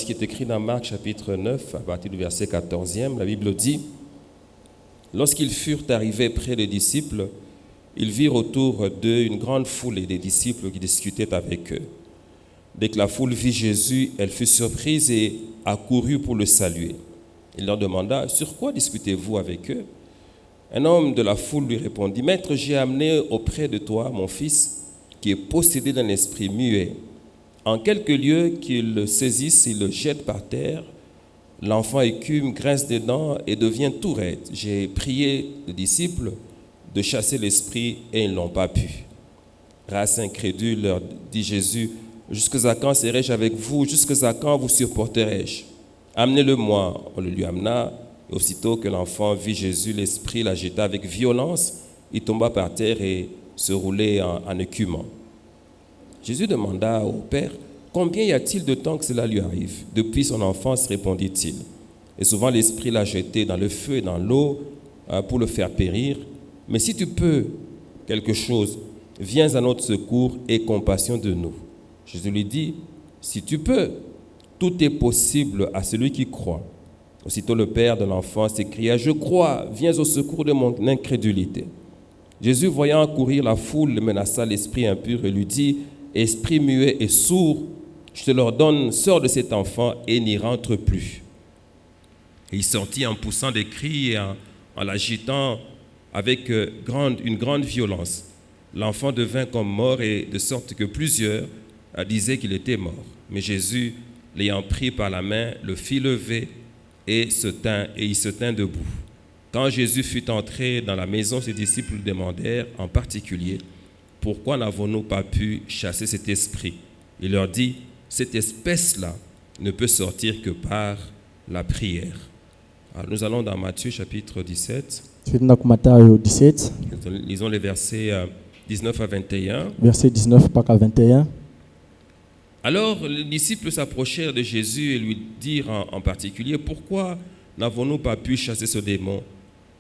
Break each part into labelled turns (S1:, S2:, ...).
S1: ce qui est écrit dans Marc chapitre 9, à partir du verset 14e. La Bible dit: lorsqu'ils furent arrivés près des disciples, ils virent autour d'eux une grande foule et des disciples qui discutaient avec eux. Dès que la foule vit Jésus, elle fut surprise et accourut pour le saluer. Il leur demanda: sur quoi discutez-vous avec eux? Un homme de la foule lui répondit: Maître, j'ai amené auprès de toi mon fils qui est possédé d'un esprit muet. En quelques lieux qu'il le saisisse et le jette par terre, l'enfant écume, grince des dents et devient tout raide. J'ai prié les disciples de chasser l'esprit et ils n'ont pas pu. Race incrédule, leur dit Jésus: jusqu'à quand serai-je avec vous? Jusqu'à quand vous supporterai-je? Amenez-le-moi. On le lui amena. Et aussitôt que l'enfant vit Jésus, l'esprit la jeta avec violence. Il tomba par terre et se roulait en écumant. Jésus demanda au Père: combien y a-t-il de temps que cela lui arrive? Depuis son enfance, répondit-il. Et souvent l'esprit l'a jeté dans le feu et dans l'eau pour le faire périr. Mais si tu peux quelque chose, viens à notre secours et compassion de nous. Jésus lui dit: si tu peux, tout est possible à celui qui croit. Aussitôt le père de l'enfant s'écria: je crois, viens au secours de mon incrédulité. Jésus, voyant accourir la foule, menaça l'esprit impur et lui dit: esprit muet et sourd, je te l'ordonne, sors de cet enfant et n'y rentre plus. Et il sortit en poussant des cris et en l'agitant avec une grande violence. L'enfant devint comme mort, et de sorte que plusieurs disaient qu'il était mort. Mais Jésus, l'ayant pris par la main, le fit lever et il se tint debout. Quand Jésus fut entré dans la maison, ses disciples lui demandèrent en particulier: pourquoi n'avons-nous pas pu chasser cet esprit? Il leur dit: cette espèce-là ne peut sortir que par la prière. Alors, nous allons dans Matthieu chapitre 17. Lisons les versets 19 à 21.
S2: Verset 19 à 21.
S1: Alors les disciples s'approchèrent de Jésus et lui dirent en particulier: pourquoi n'avons-nous pas pu chasser ce démon?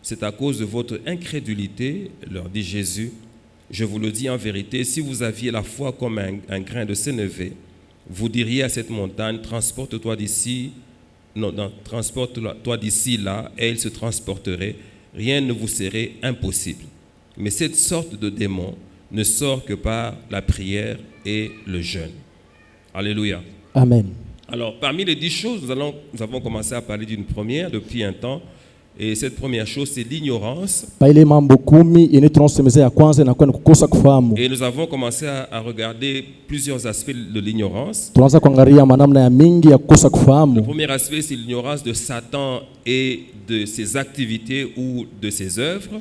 S1: C'est à cause de votre incrédulité, leur dit Jésus. Je vous le dis en vérité, si vous aviez la foi comme un grain de sénévé, vous diriez à cette montagne: transporte-toi d'ici là, et il se transporterait. Rien ne vous serait impossible. Mais cette sorte de démon ne sort que par la prière et le jeûne. Alléluia.
S2: Amen.
S1: Alors, parmi les 10 choses, nous avons commencé à parler d'une première depuis un temps. Et cette première chose, c'est l'ignorance. Et nous avons commencé à regarder plusieurs aspects de l'ignorance. Le premier aspect, c'est l'ignorance de Satan et de ses activités ou de ses œuvres.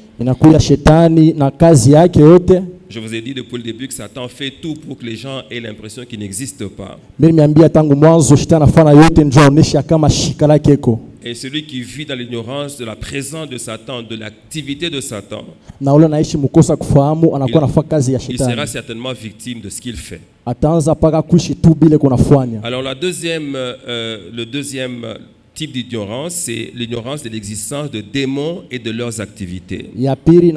S1: Je vous ai dit depuis le début que Satan fait tout pour que les gens aient l'impression qu'il n'existe pas. Et celui qui vit dans l'ignorance de la présence de Satan, de l'activité de Satan, il sera certainement victime de ce qu'il fait. Alors le deuxième type d'ignorance, c'est l'ignorance de l'existence de démons et de leurs activités. Il y a des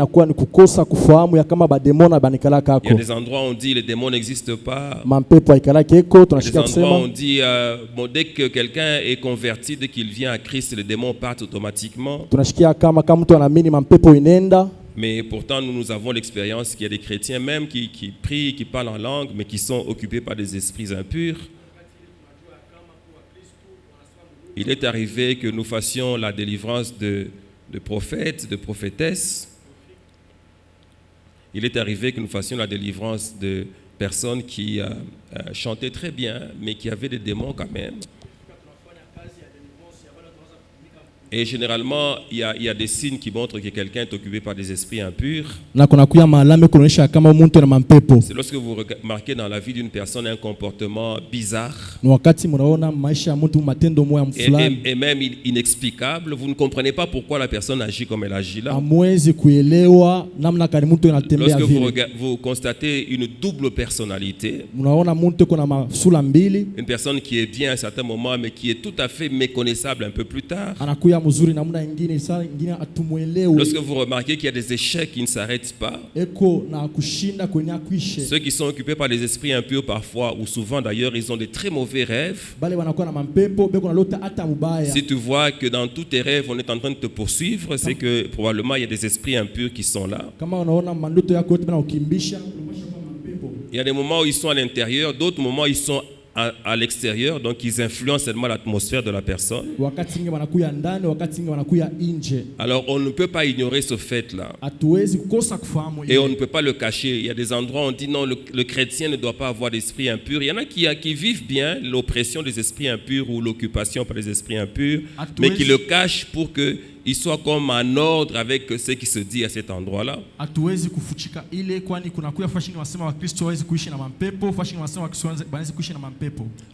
S1: endroits où on dit les démons n'existent pas. Il y a des endroits où on dit dès que quelqu'un est converti, dès qu'il vient à Christ, les démons partent automatiquement. Mais pourtant, nous avons l'expérience qu'il y a des chrétiens même qui prient, qui parlent en langue, mais qui sont occupés par des esprits impurs. Il est arrivé que nous fassions la délivrance de prophètes, de prophétesses. Il est arrivé que nous fassions la délivrance de personnes qui chantaient très bien, mais qui avaient des démons quand même. Et généralement, il y a des signes qui montrent que quelqu'un est occupé par des esprits impurs. C'est lorsque vous remarquez dans la vie d'une personne un comportement bizarre et même inexplicable. Vous ne comprenez pas pourquoi la personne agit comme elle agit là. Lorsque vous constatez une double personnalité, une personne qui est bien à un certain moment mais qui est tout à fait méconnaissable un peu plus tard,
S2: mzuri namna nyingine, saa nyingine atumuelewe.
S1: Lorsque vous remarquez qu'il y a des échecs qui ne s'arrêtent pas,
S2: Eko na kushinda kwenye akuishe.
S1: ceux qui sont occupés par les esprits impurs parfois, ou souvent d'ailleurs, ils ont des très mauvais rêves.
S2: Bale wanakuwa na mampepo, beko na lota hata mubaya.
S1: Si tu vois que dans tous tes rêves, on est en train de te poursuivre, c'est que probablement il y a des esprits impurs qui sont là.
S2: Kama unaona mandoto yako yote bana ukimbisha, unapaswa kuwa mampepo.
S1: Il y a des moments où ils sont à l'intérieur, d'autres moments ils sont à l'extérieur, donc ils influencent seulement l'atmosphère de la personne.
S2: Wakati mwingine wanakuya ndani, wakati mwingine wanakuya nje.
S1: Alors on ne peut pas ignorer ce fait-là.
S2: Hatuwezi kukosa kufahamu
S1: Et on ne peut pas le cacher. Il y a des endroits où on dit non, le chrétien ne doit pas avoir d'esprit impur. Il y en a qui vivent bien l'oppression des esprits impurs ou l'occupation par les esprits impurs, mais qui le cachent pour qu'ils soient comme en ordre avec ce qui se dit à cet endroit-là.
S2: Hatuwezi kufuchika ile, kwani kunakuya fashingi wasema wa Kristo hawezi kuishi na mampepo, fashingi wasema wa Kristo hawezi kuishi na mampepo.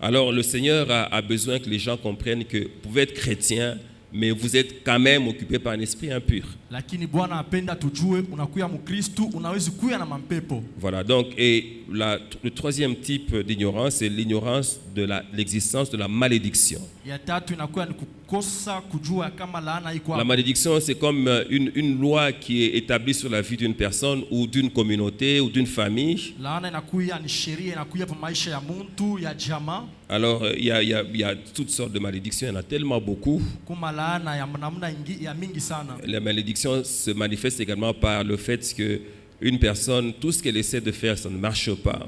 S1: Alors le Seigneur a besoin que les gens comprennent que vous pouvez être chrétien, mais vous êtes quand même occupé par un esprit impur.
S2: Lakini Bwana apenda tujue unakuya mkristo unawezi kuya na mampepo.
S1: Voilà, donc, et le troisième type d'ignorance, c'est l'ignorance de l'existence de la malédiction.
S2: Ya tatu inakuwa ni kukosa kujua kama laana iko.
S1: La malédiction, c'est comme une loi qui est établie sur la vie d'une personne ou d'une communauté ou d'une famille.
S2: Laana inakuya ni sheria inakuya kwa maisha ya mtu, ya jamaa.
S1: Alors, il y a toutes sortes de malédictions, il y en a tellement beaucoup.
S2: Kuma laana ya namna ya mingi sana.
S1: La malédiction se manifeste également par le fait que une personne, tout ce qu'elle essaie de faire, ça ne marche pas.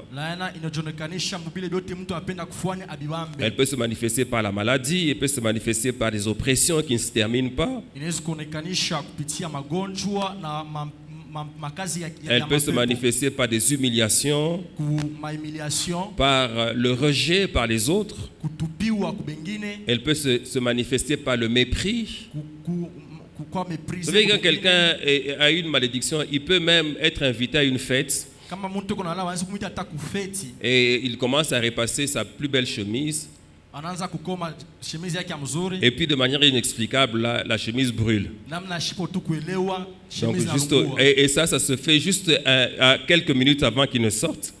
S1: Elle peut se manifester par la maladie, elle peut se manifester par des oppressions qui ne se terminent pas. Elle peut se manifester par des humiliations, par le rejet par les autres. Elle peut se manifester par le mépris. Vous savez, quand quelqu'un a une malédiction, il peut même être invité à une fête et il commence à repasser sa plus belle chemise. Et puis de manière inexplicable, la chemise brûle. Donc, et ça se fait juste à quelques minutes avant qu'il ne sorte.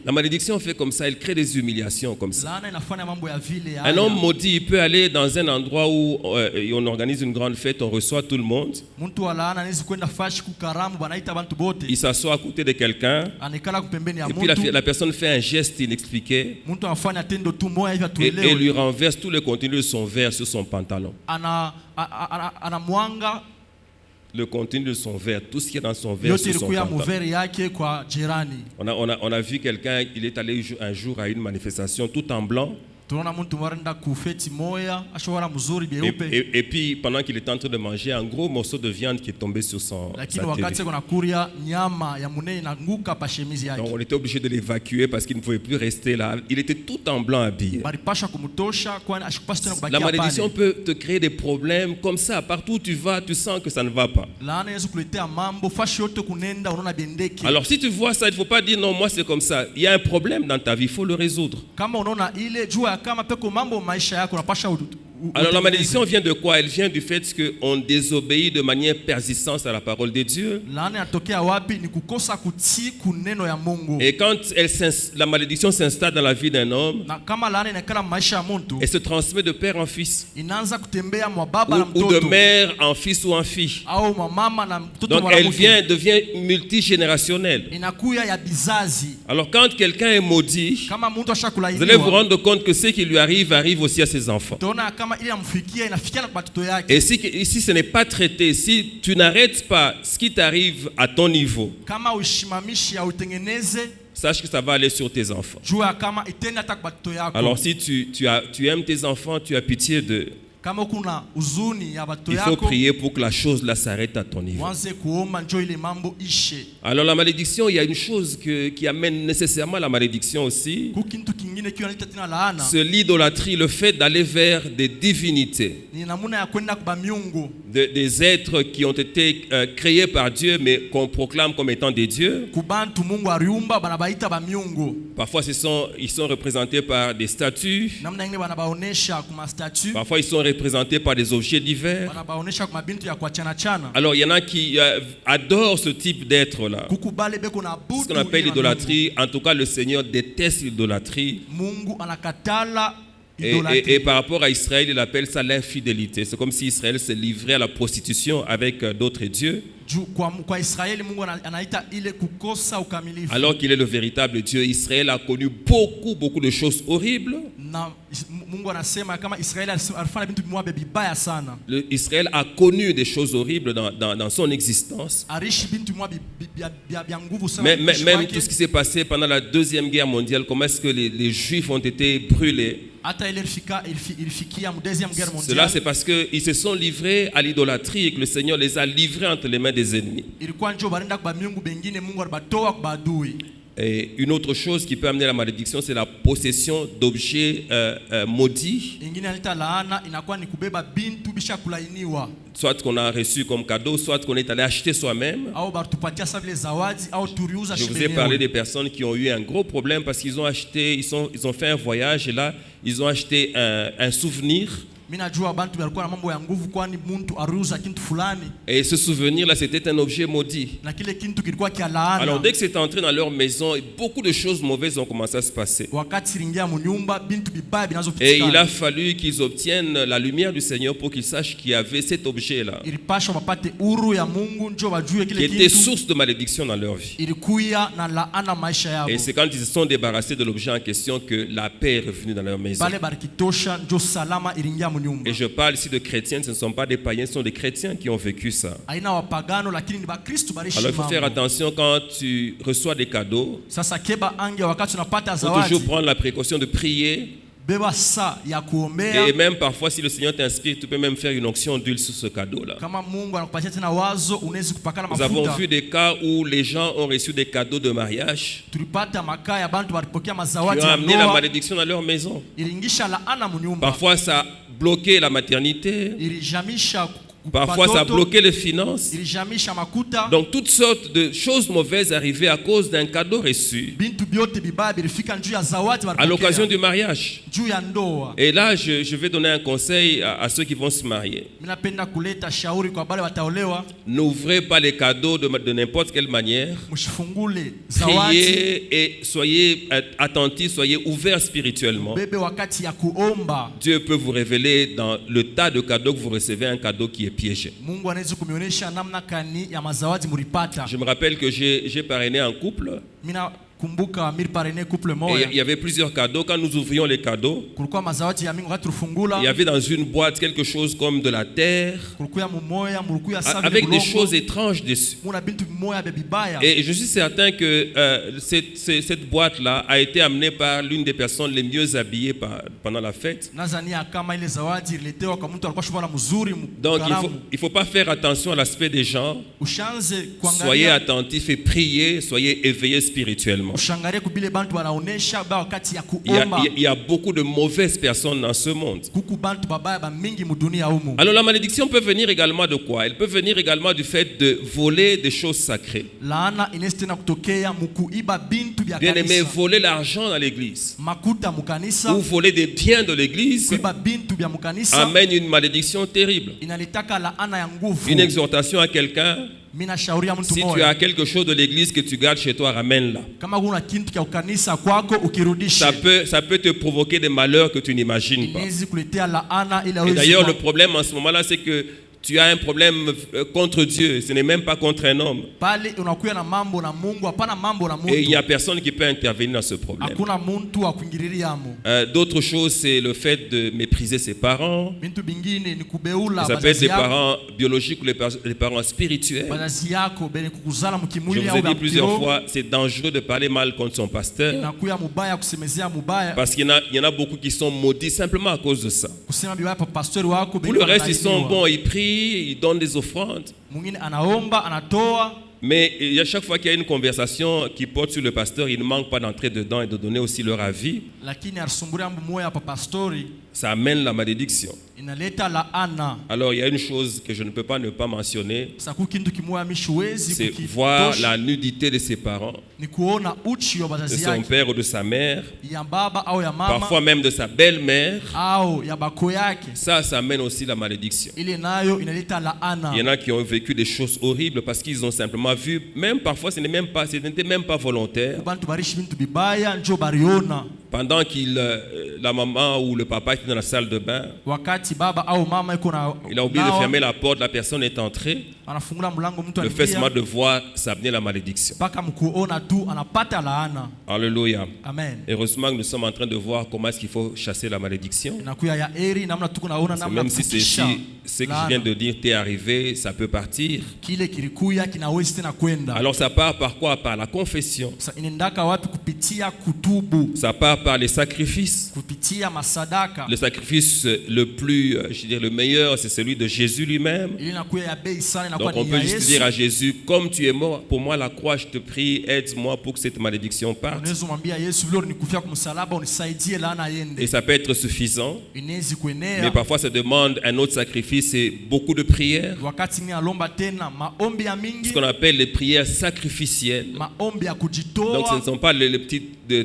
S1: La malédiction fait comme ça, elle crée des humiliations comme ça. Un homme maudit, il peut aller dans un endroit où on organise une grande fête, on reçoit tout le monde. Il s'assoit à côté de quelqu'un et puis la personne fait un geste inexpliqué et lui renverse tout le contenu de son verre sur son pantalon. Le contenu de son verre, tout ce qui est dans son verre sur son pantalon. On a vu quelqu'un, il est allé un jour à une manifestation tout en blanc. Et puis pendant qu'il était en train de manger, un gros morceau de viande qui est tombé sur sa télé. Donc on était obligé de l'évacuer parce qu'il ne pouvait plus rester là. Il était tout en blanc habillé. La malédiction peut te créer des problèmes comme ça. Partout où tu vas, tu sens que ça ne va pas. Alors si tu vois ça, il ne faut pas dire non, moi c'est comme ça. Il y a un problème dans ta vie, il faut le résoudre. Alors la malédiction vient de quoi? Elle vient du fait qu'on désobéit de manière persistante à la parole de Dieu. Et quand la malédiction s'installe dans la vie d'un homme, elle se transmet de père en fils, ou de mère en fils ou en fille. Donc elle devient multigénérationnelle. Alors quand quelqu'un est maudit, vous allez vous rendre compte que ce qui lui arrive aussi à ses enfants. Et si ce n'est pas traité, si tu n'arrêtes pas ce qui t'arrive à ton niveau, sache que ça va aller sur tes enfants. Alors si tu aimes tes enfants, tu as pitié d'eux, il faut prier pour que la chose là s'arrête à ton niveau. Alors la malédiction, il y a une chose qui amène nécessairement la malédiction aussi. C'est l'idolâtrie, le fait d'aller vers des divinités, des êtres qui ont été créés par Dieu mais qu'on proclame comme étant des dieux. Parfois ils sont représentés par des statues. Parfois ils sont représentés par des objets divers. Alors il y en a qui adorent ce type d'être-là. Ce qu'on appelle l'idolâtrie. En tout cas, le Seigneur déteste l'idolâtrie. Et par rapport à Israël, il appelle ça l'infidélité. C'est comme si Israël se livrait à la prostitution avec d'autres dieux,
S2: Kwa Israeli Mungu anaita ile kukosa ukamilifu.
S1: alors qu'il est le véritable Dieu. Israël a connu beaucoup de choses horribles.
S2: Na Mungu anasema kama Israeli alifanya vitu vibaya sana.
S1: Israël a connu des choses horribles dans son existence.
S2: Arishi vitu vya nguvu sana.
S1: Même tout ce qui s'est passé pendant la Deuxième Guerre mondiale, comment est-ce que les Juifs ont été brûlés. Cela c'est parce qu'ils se sont livrés à l'idolâtrie et que le Seigneur les a livrés entre les mains des ennemis. Et une autre chose qui peut amener la malédiction, c'est la possession d'objets maudits, soit qu'on a reçu comme cadeau, soit qu'on est allé acheter soi-même. Je vous ai parlé des personnes qui ont eu un gros problème parce qu'ils ont acheté, ils ont fait un voyage et là, ils ont acheté un souvenir. Et ce souvenir là, c'était un objet maudit. Alors dès que c'est entré dans leur maison, beaucoup de choses mauvaises ont commencé à se passer. Et il a fallu qu'ils obtiennent la lumière du Seigneur pour qu'ils sachent qu'il y avait cet objet là, qui était source de malédiction dans leur vie. Et c'est quand ils se sont débarrassés de l'objet en question que la paix est revenue dans leur maison. Et je parle ici de chrétiens, ce ne sont pas des païens, ce sont des chrétiens qui ont vécu ça. Alors il faut faire attention quand tu reçois des cadeaux. Il faut toujours prendre la précaution de prier. Et même parfois, si le Seigneur t'inspire, tu peux même faire une onction d'huile sur ce cadeau-là. Nous avons vu des cas où les gens ont reçu des cadeaux de mariage qui ont amené la malédiction dans leur maison. Parfois, ça a bloqué la maternité. Parfois, ça a bloqué les finances. Donc, toutes sortes de choses mauvaises arrivaient à cause d'un cadeau reçu à l'occasion du mariage. Et là, je vais donner un conseil à ceux qui vont se marier. N'ouvrez pas les cadeaux de n'importe quelle manière. Priez et soyez attentifs, soyez ouverts spirituellement. Dieu peut vous révéler dans le tas de cadeaux que vous recevez un cadeau qui est piégé. Je me rappelle que j'ai parrainé un couple. Et il y avait plusieurs cadeaux. Quand nous ouvrions les cadeaux, il y avait dans une boîte quelque chose comme de la terre avec des choses étranges dessus. Et je suis certain que cette boîte-là a été amenée par l'une des personnes les mieux habillées pendant la fête. Donc il ne faut pas faire attention à l'aspect des gens. Soyez attentifs et priez, soyez éveillés spirituellement. Il y a beaucoup de mauvaises personnes dans ce monde. Alors la malédiction peut venir également de quoi? Elle peut venir également du fait de voler des choses sacrées. Bien aimé, voler l'argent dans l'église ou voler des biens de l'église amène une malédiction terrible. Une exhortation à quelqu'un: si tu as quelque chose de l'église que tu gardes chez toi, ramène-la. Ça peut te provoquer des malheurs que tu n'imagines pas. Et d'ailleurs, le problème en ce moment-là, c'est que tu as un problème contre Dieu. Ce n'est même pas contre un homme. Et il n'y a personne qui peut intervenir dans ce problème. D'autres choses, c'est le fait de mépriser ses parents. Ça peut être les parents biologiques ou les parents spirituels. Je vous ai dit plusieurs fois, c'est dangereux de parler mal contre son pasteur. Parce qu'il y en a beaucoup qui sont maudits simplement à cause de ça. Pour le reste, ils sont bons, ils prient, ils donnent des offrandes. Mais à chaque fois qu'il y a une conversation qui porte sur le pasteur, il ne manque pas d'entrer dedans et de donner aussi leur avis. Ça amène la malédiction. Alors il y a une chose que je ne peux pas ne pas mentionner, c'est voir la nudité de ses parents, de son père ou de sa mère, parfois même de sa belle-mère. Ça amène aussi la malédiction. Il y en a qui ont vécu des choses horribles parce qu'ils ont simplement vu, même parfois ce n'était même pas volontaire. pendant la maman ou le papa était dans la salle de bain,
S2: wakati baba au mama iko na
S1: il a oublié de fermer la porte, la personne est entrée.
S2: anafungula mlango, mtu
S1: Le fait seulement
S2: anaingia
S1: de voir, ça venait la malédiction.
S2: mpaka mkuona tu anapata laana.
S1: Alléluia.
S2: Amen.
S1: Heureusement que nous sommes en train de voir comment est-ce qu'il faut chasser la malédiction.
S2: Inakuya ya eri namna tuko naona
S1: Parce que
S2: namna
S1: même si ce que je viens de dire t'est arrivé, ça peut partir.
S2: kile kilikuya kinawezi tena kwenda.
S1: Alors ça part par quoi? Par la confession.
S2: Inaendaka wapi? Kupitia kutubu,
S1: Ça part par les sacrifices.
S2: kupitia masadaka.
S1: Le sacrifice le plus, je veux dire, le meilleur, c'est celui de Jésus lui-même.
S2: Ili inakuya ya bei sana, inakuwa
S1: Donc on
S2: ni
S1: peut
S2: ya
S1: juste
S2: Yesu.
S1: dire à Jésus, comme tu es mort pour moi à la croix, je te prie, aide-moi pour que cette malédiction parte.
S2: Unaweza kumwambia Yesu, vile ulikufia kwa msalaba, unisaidie laana
S1: Et
S2: iende.
S1: ça peut être suffisant,
S2: Inawezi
S1: mais
S2: kuenea.
S1: parfois ça demande un autre sacrifice et beaucoup de prières.
S2: Wakati ni alomba tena maombi ya
S1: Ce
S2: mingi,
S1: qu'on appelle les prières sacrificielles.
S2: maombi ya
S1: Donc ce
S2: kujitoa.
S1: ne sont pas les petits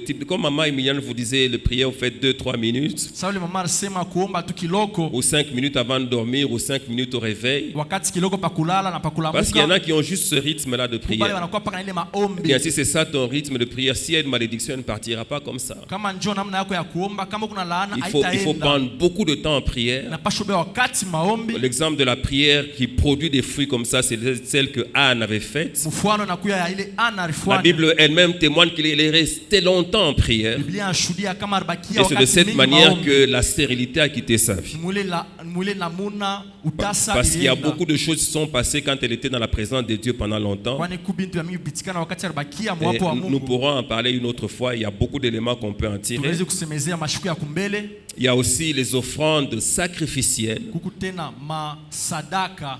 S1: types, comme maman Emilienne vous disait, les prières vous faites 2-3 minutes,
S2: Sasa yule mama alisema kuomba tu kiloko,
S1: ou 5 minutes avant de dormir, ou 5 minutes au réveil.
S2: wakati kiloko pa kulala na pa
S1: Parce qu'il y en a
S2: kulamuka.
S1: qui ont juste ce rythme-là de
S2: Kubali
S1: prière.
S2: wanakuwa paka na ile
S1: Et
S2: maombi.
S1: bien si c'est ça ton rythme de prière, s'il y a une malédiction, elle ne partira pas comme ça.
S2: Kama njoo namna yako ya kuomba, kama kuna laana
S1: Il faut
S2: haitaenda.
S1: prendre beaucoup de temps en prière.
S2: Napaswa beba wakati maombi.
S1: L'exemple de la prière qui produit des fruits comme ça, c'est celle que Anne avait faite.
S2: Mfano nakuya ya ile ana
S1: La
S2: alifanya.
S1: Bible elle-même témoigne qu'il est resté longtemps en prière.
S2: Biblia inashuhudia kama alibakia
S1: Et c'est de
S2: wakati
S1: cette
S2: mingi
S1: manière
S2: maombi.
S1: que la stérilité a quitté sa vie.
S2: Mwile namuna utasa
S1: Parce qu'il y a
S2: ilienda.
S1: beaucoup de choses qui sont passées quand elle était dans la présence de Dieu pendant longtemps.
S2: Kwani kubintu ya mingi bitikana wakati alibakia
S1: Et
S2: mwapo wa
S1: nous
S2: Mungu.
S1: pourrons en parler une autre fois. Il y a beaucoup d'éléments qu'on peut en tirer.
S2: Tunaweza kusemezea mashuku ya kumbele.
S1: Il y a aussi les offrandes sacrificielles
S2: Kuku tena masadaka.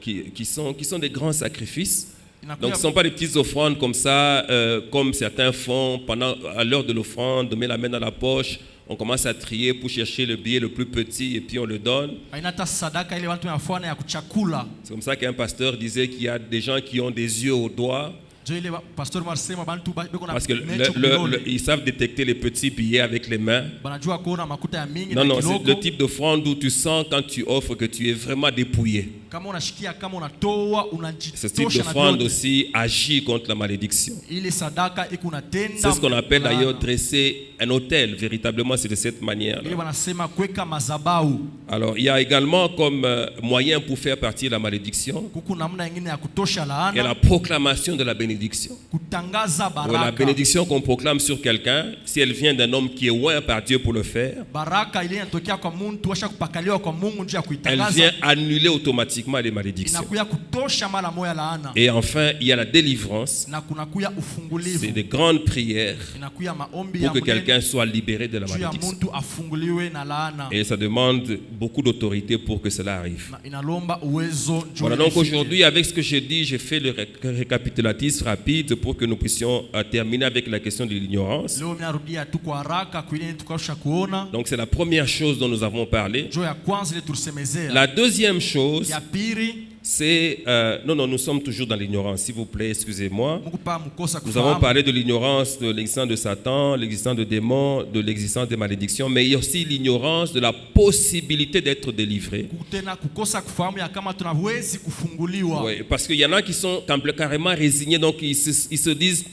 S1: qui sont des grands sacrifices.
S2: Inakuya
S1: Donc ce ne sont pas des petites offrandes comme ça, comme certains font à l'heure de l'offrande, on met la main dans la poche, on commence à trier pour chercher le billet le plus petit et puis on le donne.
S2: haina hata sadaka ile watu wanafanya ya kuchakula.
S1: C'est comme ça qu'un pasteur disait qu'il y a des gens qui ont des yeux au doigt
S2: Jo ile pastor Marsema bantu beko na
S1: parce que
S2: mecho kidole.
S1: ils savent détecter les petits billets avec les mains.
S2: Banajua kuona makuta ya mingi
S1: Non,
S2: na
S1: non, c'est
S2: kiloko.
S1: le type d'offrande où tu sens quand tu offres que tu es vraiment dépouillé.
S2: Kama unashikia kama unatoa
S1: Ce type
S2: unajitosha na
S1: d'offrande
S2: vyote.
S1: aussi agit contre la malédiction.
S2: Ile sadaka iko unatenda.
S1: C'est ce qu'on appelle
S2: laana.
S1: d'ailleurs dresser un autel. Véritablement, c'est de cette manière.
S2: Ile wanasema kuweka mazabau.
S1: Alors, il y a également comme moyen pour faire partir la malédiction
S2: Kuku namna nyingine ya kutosha
S1: et la
S2: laana.
S1: proclamation de la bénédiction.
S2: Kutangaza
S1: Ouais, la
S2: baraka.
S1: bénédiction qu'on proclame sur quelqu'un, si elle vient d'un homme qui est oint par Dieu pour le faire,
S2: Baraka ile inatokea kwa mtu washa kupakaliwa kwa Mungu njia ya
S1: elle
S2: kuitangaza.
S1: vient annuler automatiquement les malédictions.
S2: Inakuya kutosha mara moja laana.
S1: Et enfin, il y a la délivrance.
S2: Na kunakuya
S1: C'est
S2: ufungulivu.
S1: des grandes prières
S2: Inakuya maombi
S1: pour
S2: ya
S1: que
S2: munene
S1: quelqu'un soit libéré de la
S2: juu ya
S1: malédiction.
S2: mtu afunguliwe na laana.
S1: Et ça demande beaucoup d'autorité pour que cela arrive.
S2: Na inalomba uwezo juu
S1: Voilà,
S2: ya
S1: donc
S2: ifike.
S1: aujourd'hui, avec ce que j'ai dit, j'ai fait le récapitulatif rapide pour que nous puissions terminer avec la question de l'ignorance.
S2: Leo minarudia tu kwa haraka kuile tukasha kuona.
S1: Donc c'est la première chose dont nous avons parlé.
S2: Juu ya kwanza ile tulisemezea.
S1: La deuxième chose,
S2: Ya pili
S1: c'est... non, nous sommes toujours dans l'ignorance, s'il vous plaît, excusez-moi.
S2: Mungu pa mkosa
S1: Nous avons
S2: kufahamu.
S1: parlé de l'ignorance, de l'existence de Satan, l'existence de démons, de l'existence des malédictions, mais il y a aussi l'ignorance de la possibilité d'être délivré.
S2: Tena kukosa kufahamu ya kama tunawezi kufunguliwa.
S1: Oui, parce qu'il y en a qui sont carrément résignés, donc ils se disent,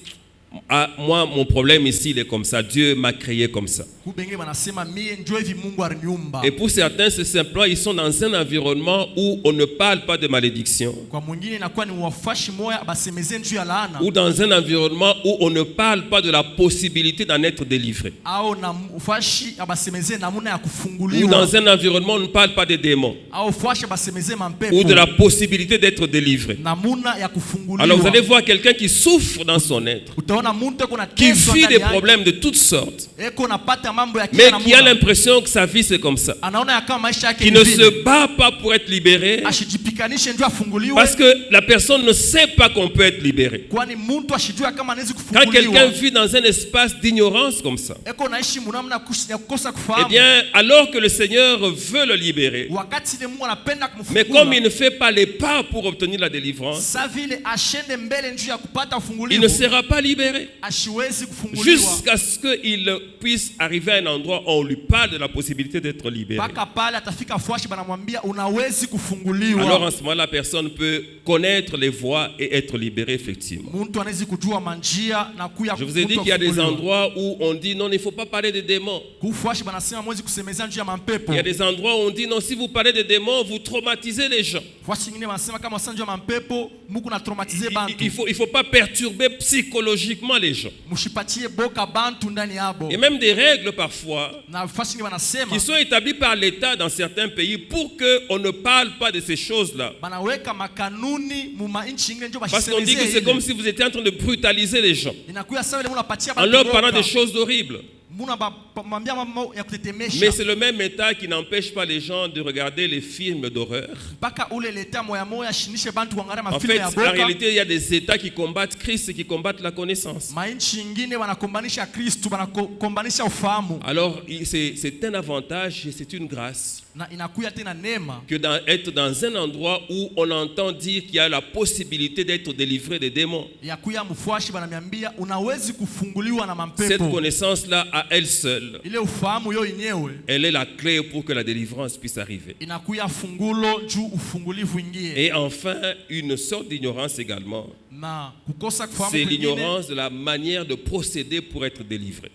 S1: ah, moi, mon problème ici, il est comme ça, Dieu m'a créé comme ça.
S2: Kubengine wanasema mie njoo hivi Mungu aliniumba.
S1: Et pour certains, c'est simplement, ils sont dans un environnement où on ne parle pas de malédiction,
S2: Kwa mwingine inakuwa ni wafashi moya basemeze njuu ya laana.
S1: ou dans un environnement où on ne parle pas de la possibilité d'en être délivré,
S2: Au na ufashi abasemeze namuna ya
S1: ou
S2: kufunguliwa.
S1: dans un environnement où on ne parle pas des démons,
S2: Au ufashi abasemeze mampepo.
S1: ou de la possibilité d'être délivré.
S2: Namuna ya kufunguliwa.
S1: Alors vous allez voir quelqu'un qui souffre dans son être,
S2: Utaona mtu kuna
S1: qui
S2: teso
S1: vit
S2: ndani
S1: des
S2: yake.
S1: problèmes de toutes sortes,
S2: Eko napata mambo ya
S1: mais
S2: kila
S1: qui a
S2: namuna.
S1: l'impression que sa vie c'est comme ça,
S2: Anaona ya kama maisha yake
S1: qui
S2: ni
S1: ne
S2: vile.
S1: se bat pas pour être libéré,
S2: Ashijipikanishe njoo afunguliwe.
S1: parce que la personne ne sait pas qu'on peut être libéré.
S2: Kwani mtu ashijua kama anaweza
S1: Quand quelqu'un
S2: kufunguliwa.
S1: vit dans un espace d'ignorance comme ça,
S2: Eko naishi munamna ya kukosa
S1: eh
S2: kufahamu.
S1: bien, alors que le Seigneur veut le libérer,
S2: Wakati ile Mungu anapenda
S1: mais
S2: kumfungula.
S1: comme il ne fait pas les pas pour obtenir la délivrance,
S2: Sa vile ashende mbele njuu ya kupata
S1: il
S2: ufungulivu.
S1: ne sera pas libéré. libérer.
S2: Ashiwezi kufunguliwa.
S1: Jusqu'à ce qu'il puisse arriver à un endroit où on lui parle de la possibilité d'être libéré.
S2: Paka pale atafika fwashi banamwambia unawezi kufunguliwa.
S1: Alors en ce moment, la personne peut connaître les voies et être libérée effectivement.
S2: Muntu anawezi kujua manjia na kuya.
S1: Je vous ai dit qu'il y a des endroits où on dit non, il ne faut pas parler des démons.
S2: Kufwashi banasema mwezi kusemezea njia mampepo.
S1: Il y a des endroits où on dit non, si vous parlez des démons, vous traumatisez les gens.
S2: Fwashi ngine banasema kama sanjia mampepo muku na traumatiser bantu.
S1: Il faut pas perturber psychologiquement les gens.
S2: Mushipatie boka bantu ndani yabo.
S1: Et même des règles parfois
S2: Na fwashi ngine banasema
S1: qui sont établies par l'État dans certains pays pour qu'on ne parle pas de ces choses-là.
S2: Banaweka makanuni mu mainchi ngine njo
S1: Parce qu'on dit que c'est comme si vous étiez en train de brutaliser les gens
S2: inakuya sawa ile munapatia
S1: en leur parlant des choses horribles. Mais c'est le même État qui n'empêche pas les gens de regarder les films d'horreur. En fait, en réalité, il y a des États qui combattent Christ et qui combattent la connaissance. Alors, c'est un avantage et c'est une grâce que d'être dans un endroit où on entend dire qu'il y a la possibilité d'être délivré des démons. Cette connaissance-là, à elle seule, elle est la clé pour que la délivrance puisse arriver. Et enfin, une sorte d'ignorance également. C'est l'ignorance de la manière de procéder pour être délivré.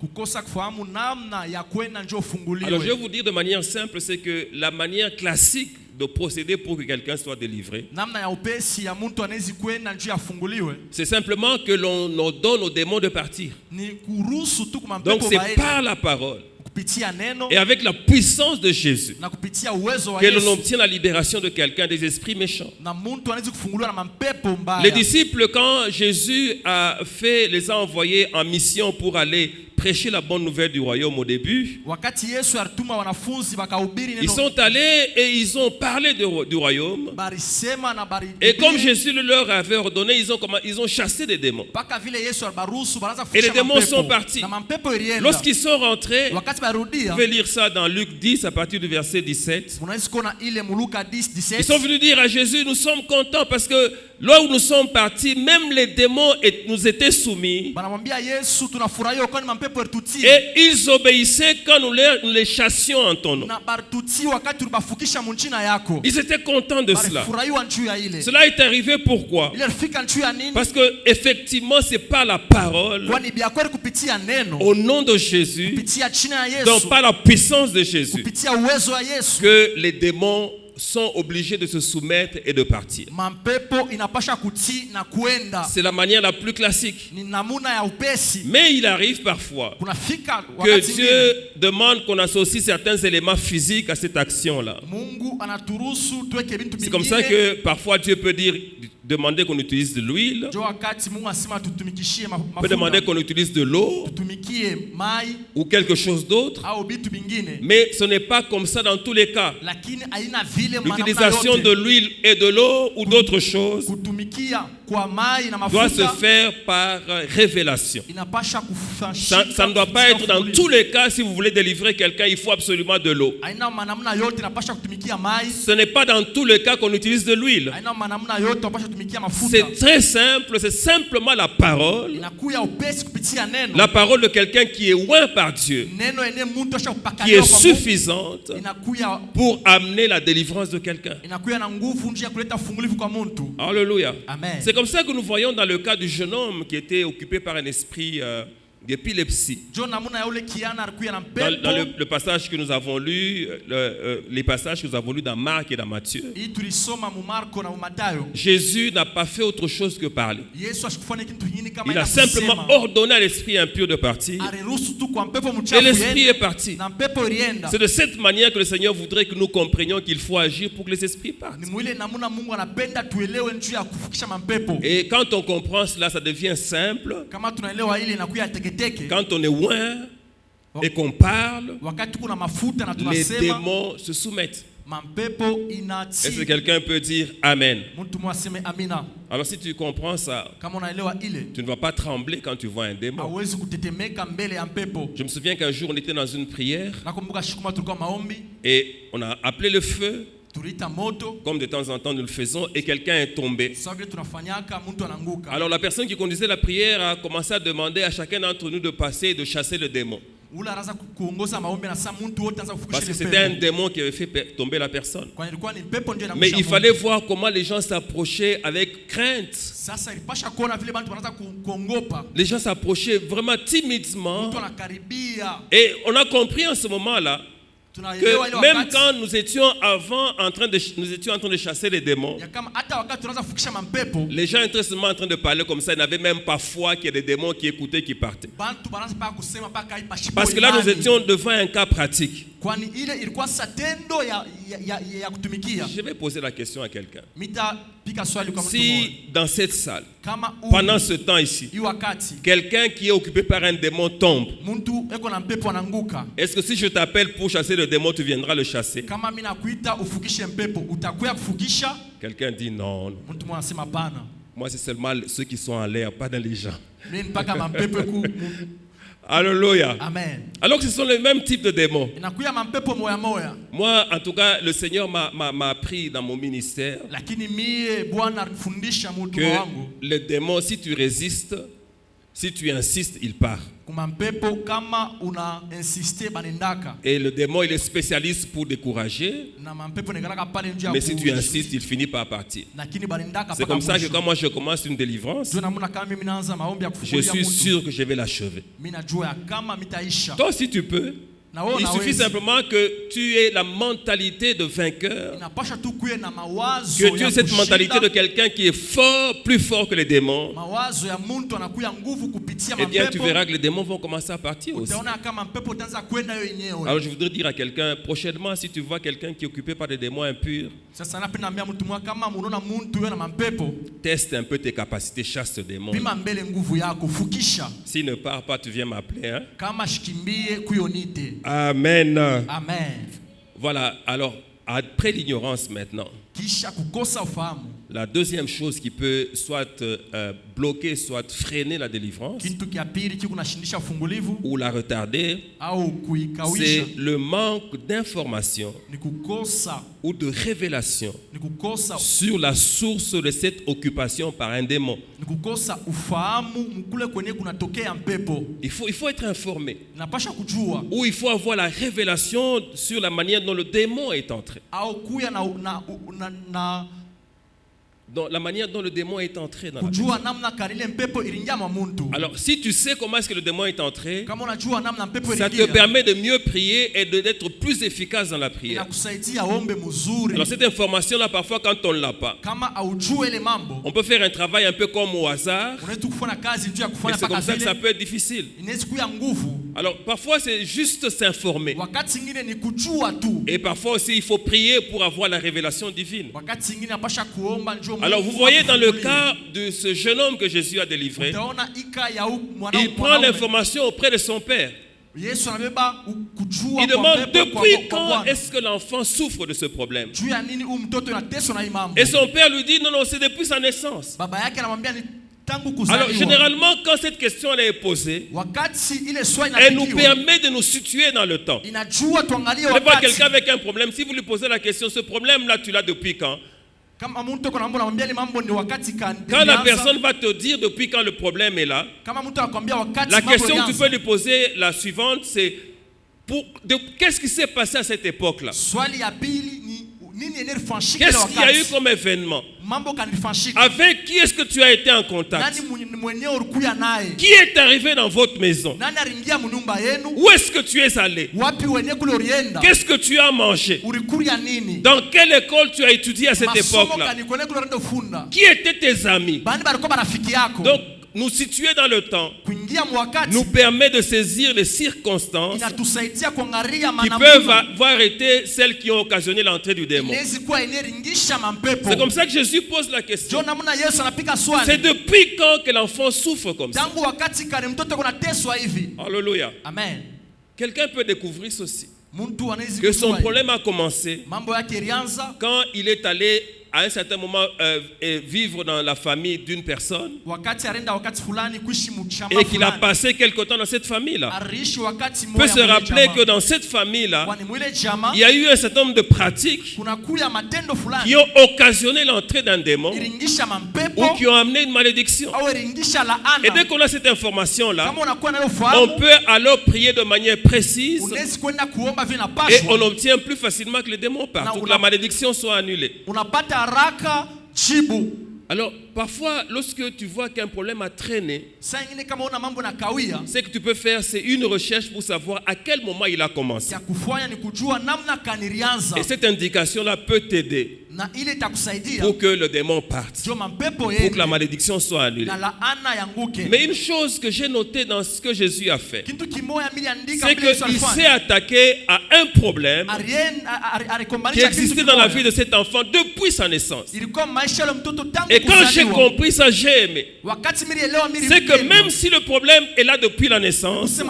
S1: Alors je vais vous dire de manière simple, c'est que la manière classique de procéder pour que quelqu'un soit délivré, c'est simplement que l'on ordonne aux démons de partir. Donc c'est par la parole et avec la puissance de Jésus que l'on obtient la libération de quelqu'un des esprits méchants. Les disciples, quand Jésus les a envoyés en mission pour aller prêcher la bonne nouvelle du royaume au début, ils sont allés et ils ont parlé du royaume. Et comme Jésus leur avait ordonné, ils ont chassé des démons. Et les démons sont partis. Lorsqu'ils sont rentrés, vous pouvez lire ça dans Luc 10 à partir du verset 17. Ils sont venus dire à Jésus, nous sommes contents parce que là où nous sommes partis, même les démons nous étaient soumis. Et ils obéissaient quand nous les chassions en ton nom. Ils étaient contents de cela. Cela est arrivé pourquoi? Parce que effectivement c'est par la parole, au nom de Jésus, donc par la puissance de Jésus, que les démons sont obligés de se soumettre et de partir. C'est la manière la plus classique. Mais il arrive parfois que Dieu demande qu'on associe certains éléments physiques à cette action-là. C'est comme ça que parfois Dieu peut demander qu'on utilise de l'huile, peut demander qu'on utilise de l'eau ou quelque chose d'autre. Mais ce n'est pas comme ça dans tous les cas. L'utilisation de l'huile et de l'eau ou d'autres choses doit se faire par révélation. Ça ne doit pas être dans tous les cas. Si vous voulez délivrer quelqu'un, il faut absolument de l'eau. Ce n'est pas dans tous les cas qu'on utilise de l'huile. C'est très simple, c'est simplement la parole. La parole de quelqu'un qui est oint par Dieu, qui est suffisante pour amener la délivrance de quelqu'un. Alléluia. C'est comme ça que nous voyons dans le cas du jeune homme qui était occupé par un esprit d'épilepsie. Dans le passage que nous avons lu, les passages que nous avons lus dans Marc et dans Matthieu, Jésus n'a pas fait autre chose que parler. Il a simplement ordonné à l'esprit impur de partir et l'esprit est parti. C'est de cette manière que le Seigneur voudrait que nous comprenions qu'il faut agir pour que les esprits partent. Et quand on comprend cela, ça devient simple. Quand on est loin et qu'on parle, les démons se soumettent. Est-ce que quelqu'un peut dire Amen? Alors si tu comprends ça, tu ne vas pas trembler quand tu vois un démon. Je me souviens qu'un jour on était dans une prière et on a appelé le feu.
S2: tuliita moto.
S1: Comme de temps en temps nous le faisons, et quelqu'un est tombé.
S2: Sawa vile tunafanyaka mtu ananguka.
S1: Alors la personne qui conduisait la prière a commencé à demander à chacun d'entre nous de passer et de chasser le démon.
S2: Ula anaanza kuongoza maombi na sasa mtu wote anaanza
S1: Parce
S2: kufukisha
S1: que
S2: ile
S1: c'était un
S2: pepo.
S1: démon qui avait fait tomber la personne.
S2: Kwa ilikuwa ni pepo ndio
S1: Mais
S2: inamsha.
S1: il fallait voir comment les gens s'approchaient avec crainte.
S2: Sasa ilipasha kuona vile watu wanaanza kuongopa.
S1: Les gens s'approchaient vraiment timidement.
S2: Mtu anakaribia.
S1: Et on a compris en ce moment-là
S2: Tunaelewa ile
S1: que même
S2: wakati.
S1: quand nous étions en train de chasser les démons,
S2: Ya kama hata wakati tunaanza kufukisha mampepo.
S1: les gens étaient seulement en train de parler comme ça, ils n'avaient même pas foi qu'il y ait des démons qui écoutaient, qui partaient.
S2: Bantu banaanza paka kusema paka ipashipo.
S1: Parce que là, nous étions devant un cas pratique.
S2: Kwani ile ilikuwa satendo ya kutumikia.
S1: Je vais poser la question à quelqu'un.
S2: Mita pika swali kwa mtu mmoja.
S1: Si dans cette salle,
S2: Kama
S1: pendant ce temps ici,
S2: hii wakati
S1: quelqu'un qui est occupé par un démon tombe,
S2: mtu eko na mpepo ananguka.
S1: est-ce que si je t'appelle pour chasser le démon, tu viendras le chasser?
S2: Kama mimi nakuita ufukishe mpepo, utakuya kufukisha?
S1: Quelqu'un dit non, non.
S2: Mtu mmoja anasema hapana.
S1: Moi, c'est seulement ceux qui sont en l'air, pas dans les gens.
S2: Mimi mpaka mampepo ku.
S1: Alléluia.
S2: Amen.
S1: Alors que ce sont les mêmes types de démons.
S2: Inakuya mampepo moya moya.
S1: Moi, en tout cas, le Seigneur m'a appris dans mon ministère
S2: Lakini mie Bwana alifundisha
S1: que
S2: mtu wangu.
S1: le démon, si tu résistes, si tu insistes, il part.
S2: Kuma mpepo kama una insiste banendaka.
S1: Et le démon, il est spécialiste pour décourager.
S2: Na mampepo negalaka pale njia.
S1: Mais si tu insistes, il finit par partir.
S2: Lakini banendaka.
S1: C'est comme ça que quand moi je commence une délivrance,
S2: Tunamuna kama mimi naanza maombi ya
S1: je
S2: kufungulia
S1: suis
S2: mtu.
S1: sûr que je vais l'achever.
S2: Mimi najua kama mitaisha.
S1: Toi, si tu peux,
S2: Na wewe
S1: il suffit
S2: unaweza.
S1: simplement que tu aies la mentalité de vainqueur.
S2: Inapasha tu kuwe na mawazo
S1: Que tu
S2: ya
S1: aies cette
S2: kushinda.
S1: mentalité de quelqu'un qui est fort, plus fort que les démons.
S2: Mawazo ya mtu anakuya nguvu kupitia
S1: Eh bien, tu
S2: mapepo.
S1: verras que les démons vont commencer à partir aussi.
S2: Utaona kama mpepo utaanza kwenda yo yenyewe.
S1: Alors, je voudrais dire à quelqu'un, prochainement, si tu vois quelqu'un qui est occupé par des démons impurs,
S2: Sasa napenda ambia mtu mmoja kama unaona mtu yeye na mampepo,
S1: teste un peu tes capacités, chasse ce démon.
S2: pima mbele nguvu yako, fukisha.
S1: S'il ne part pas, tu viens m'appeler. Hein?
S2: Kama shikimbie kuyonite.
S1: Amen.
S2: Amen.
S1: Voilà, alors, après l'ignorance maintenant,
S2: Kisha kukosa ufahamu.
S1: la deuxième chose qui peut soit bloquer, soit freiner la délivrance,
S2: Kitu kia pili kiko nashindisha ufungulivu
S1: ou la retarder,
S2: au kuikawisha
S1: c'est le manque d'information
S2: ni kukosa
S1: ou de révélation
S2: ni kukosa
S1: sur la source de cette occupation par un démon.
S2: ni kukosa ufahamu mkule kwenye kunatokea mpepo.
S1: Il faut être informé.
S2: Napasha kujua
S1: Ou il faut avoir la révélation sur la manière dont le démon est entré.
S2: au kuya na
S1: Dans la manière dont le démon est entré dans la
S2: kujua
S1: personne.
S2: namna kanile mpepo ilingia mwa muntu.
S1: Alors, si tu sais comment est-ce que le démon est entré,
S2: Kama unajua namna mpepo
S1: ça te
S2: ilingia,
S1: permet de mieux prier et d'être plus efficace dans la prière.
S2: inakusaidia ombe mzuri.
S1: Alors, cette information-là, parfois, quand on ne l'a pas,
S2: Kama aujue ile mambo,
S1: on peut faire un travail un peu comme au hasard,
S2: unaweza kufanya kazi njoo ya
S1: et
S2: kufanya
S1: c'est
S2: paka
S1: comme ça que ça
S2: vile.
S1: peut être difficile.
S2: Inaweza kuya nguvu.
S1: Alors, parfois, c'est juste s'informer.
S2: Wakati mwingine ni kujua tu.
S1: Et parfois aussi, il faut prier pour avoir la révélation divine.
S2: Wakati mwingine napasha kuomba njoo.
S1: Alors, vous voyez dans le cas de ce jeune homme que Jésus a délivré,
S2: utaona ika ya mwana.
S1: il prend l'information auprès de son père.
S2: Yesu anabeba kujua
S1: Il
S2: kwa
S1: demande
S2: mpepo kwa
S1: depuis quand
S2: Bwana.
S1: est-ce que l'enfant souffre de ce problème.
S2: Juu ya nini huyu mtoto anateswa na hii mambo?
S1: Et son père lui dit, non, non, c'est depuis sa naissance.
S2: Baba yake anamwambia ni tangu
S1: Alors,
S2: kuzaliwa.
S1: généralement, quand cette question elle est posée,
S2: Wakati ile swali
S1: elle nous
S2: inafikiwa,
S1: permet de nous situer dans le temps.
S2: inajua tuangalie
S1: Vous voyez pas
S2: wakati.
S1: quelqu'un avec un problème, si vous lui posez la question, ce problème-là, tu l'as depuis quand?
S2: Kama mtu kuna mambo anamwambia ni mambo ni wakati
S1: Quand la
S2: ilianza.
S1: personne va te dire depuis quand le problème est là,
S2: Kama mtu anakuambia wakati
S1: la
S2: mambo
S1: question que tu
S2: ilianza.
S1: peux lui poser, la suivante, c'est qu'est-ce qui s'est passé à cette époque-là?
S2: Swali ya pili ni nini inafanyika
S1: Qu'est-ce qu'il y a eu
S2: wakati?
S1: comme événement?
S2: Mambo kanifanyika.
S1: Avec qui est-ce que tu as été en contact?
S2: Nani mwenyewe ulikuya naye?
S1: Qui est arrivé dans votre maison?
S2: Nani aringia mnyumba yenu?
S1: Où est-ce que tu es allé?
S2: Wapi wenyewe kule ulienda?
S1: Qu'est-ce que tu as mangé?
S2: Ulikuya nini?
S1: Dans quelle école tu as étudié à cette
S2: Masomo
S1: époque-là?
S2: kani kwenye kule unaenda ufunda.
S1: Qui étaient tes amis?
S2: Bani balikuwa marafiki yako.
S1: Donc, nous situer dans le temps
S2: Kuingia mwakati
S1: nous permet de saisir les circonstances
S2: inatusaidia kuangalia
S1: qui peuvent
S2: manamuna.
S1: avoir été celles qui ont occasionné l'entrée du démon.
S2: Inaweza kuwa ineringisha mampepo.
S1: C'est comme ça que Jésus pose la question.
S2: Jo namna Yesu anapika
S1: C'est
S2: swali.
S1: depuis quand que l'enfant souffre comme ça?
S2: Tangu wakati kani mtoto kunateswa hivi.
S1: Alléluia.
S2: Amen.
S1: Quelqu'un peut découvrir ceci,
S2: Muntu anaweza
S1: que son
S2: kujua
S1: problème a commencé
S2: mambo yake ilianza
S1: quand il est allé à un certain moment vivre dans la famille d'une personne et qu'il a passé quelque temps dans cette famille-là, peut se rappeler que dans cette famille-là, il y a eu un certain nombre de pratiques qui ont occasionné l'entrée d'un démon ou qui ont amené une malédiction. Et dès qu'on a cette information-là, on peut alors prier de manière précise et on obtient plus facilement que les démons partent, que la malédiction soit annulée. Alors, parfois, lorsque tu vois qu'un problème a traîné, ce que tu peux faire, c'est une recherche pour savoir à quel moment il a commencé. Et cette indication-là peut t'aider pour que le démon parte, pour que la malédiction soit annulée. Mais une chose que j'ai notée dans ce que Jésus a fait, c'est qu'il s'est attaqué à un problème qui existait dans la vie de cet enfant depuis sa naissance. Et quand j'ai compris ça, j'ai aimé. C'est que même si le problème est là depuis la naissance,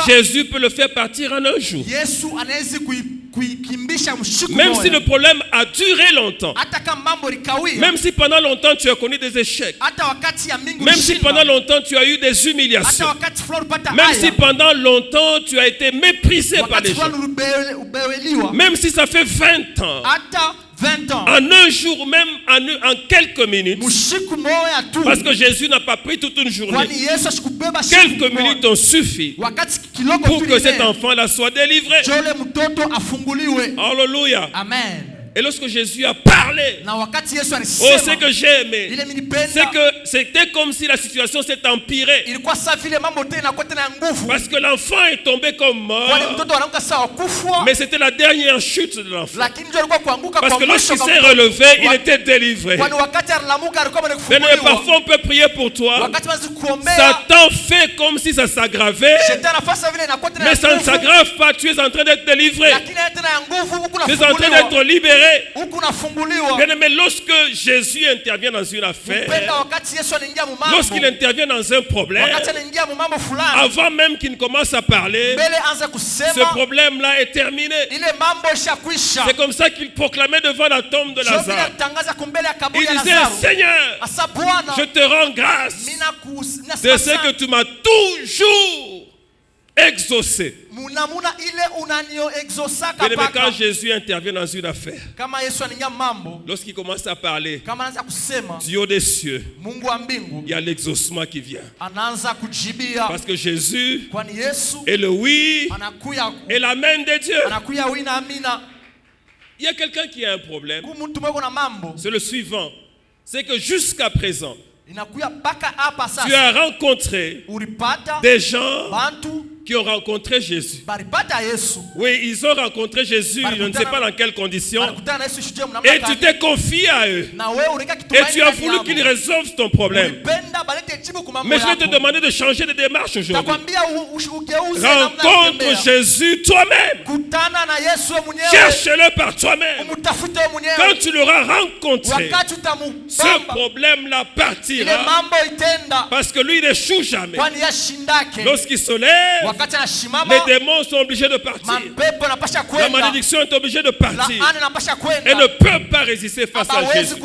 S1: Jésus peut le faire partir en un jour. Même si le problème a duré longtemps, même si pendant longtemps tu as connu des échecs, même si pendant longtemps tu as eu des humiliations, même si pendant longtemps tu as été méprisé par les gens, même si ça fait 20 ans, en un jour, même en quelques minutes, parce que Jésus n'a pas pris toute une journée, quelques minutes ont suffi pour que cet enfant-là soit délivré. Alléluia.
S2: Amen.
S1: Et lorsque Jésus a parlé, ce que j'ai aimé, c'est que c'était comme si la situation s'est empirée. Parce que l'enfant est tombé comme mort, mais c'était la dernière chute de l'enfant. Parce que lorsqu'il s'est relevé, il était délivré. Mais parfois on peut prier pour toi. Satan fait comme si ça s'aggravait, mais ça ne s'aggrave pas. Tu es en train d'être délivré. Tu es en train d'être libéré. Bien aimé, lorsque Jésus intervient dans une affaire, lorsqu'il intervient dans un problème, avant même qu'il ne commence à parler, ce problème-là est terminé. C'est comme ça qu'il proclamait devant la tombe de Lazare. Il disait: Seigneur, je te rends grâce de ce que tu m'as toujours exaucé. Bien, quand Jésus intervient dans une affaire, lorsqu'il commence à parler du haut des cieux, il y a l'exaucement qui vient. Parce que Jésus est le oui et l'amen de Dieu. Il y a quelqu'un qui a un problème. C'est le suivant. C'est que jusqu'à présent, tu as rencontré des gens qui ont rencontré Jésus. Oui, ils ont rencontré Jésus, je ne sais pas dans quelles conditions. Et tu t'es confié à eux. Et tu as voulu qu'ils résolvent ton problème. Mais je vais te demander de changer de démarche aujourd'hui. Rencontre Jésus toi-même. Cherche-le par toi-même. Quand tu l'auras rencontré, ce problème-là partira. Parce que lui, il n'échoue jamais. Lorsqu'il se lève, les démons sont obligés de partir. La malédiction est obligée de partir. Elle ne peut pas résister face à Jésus.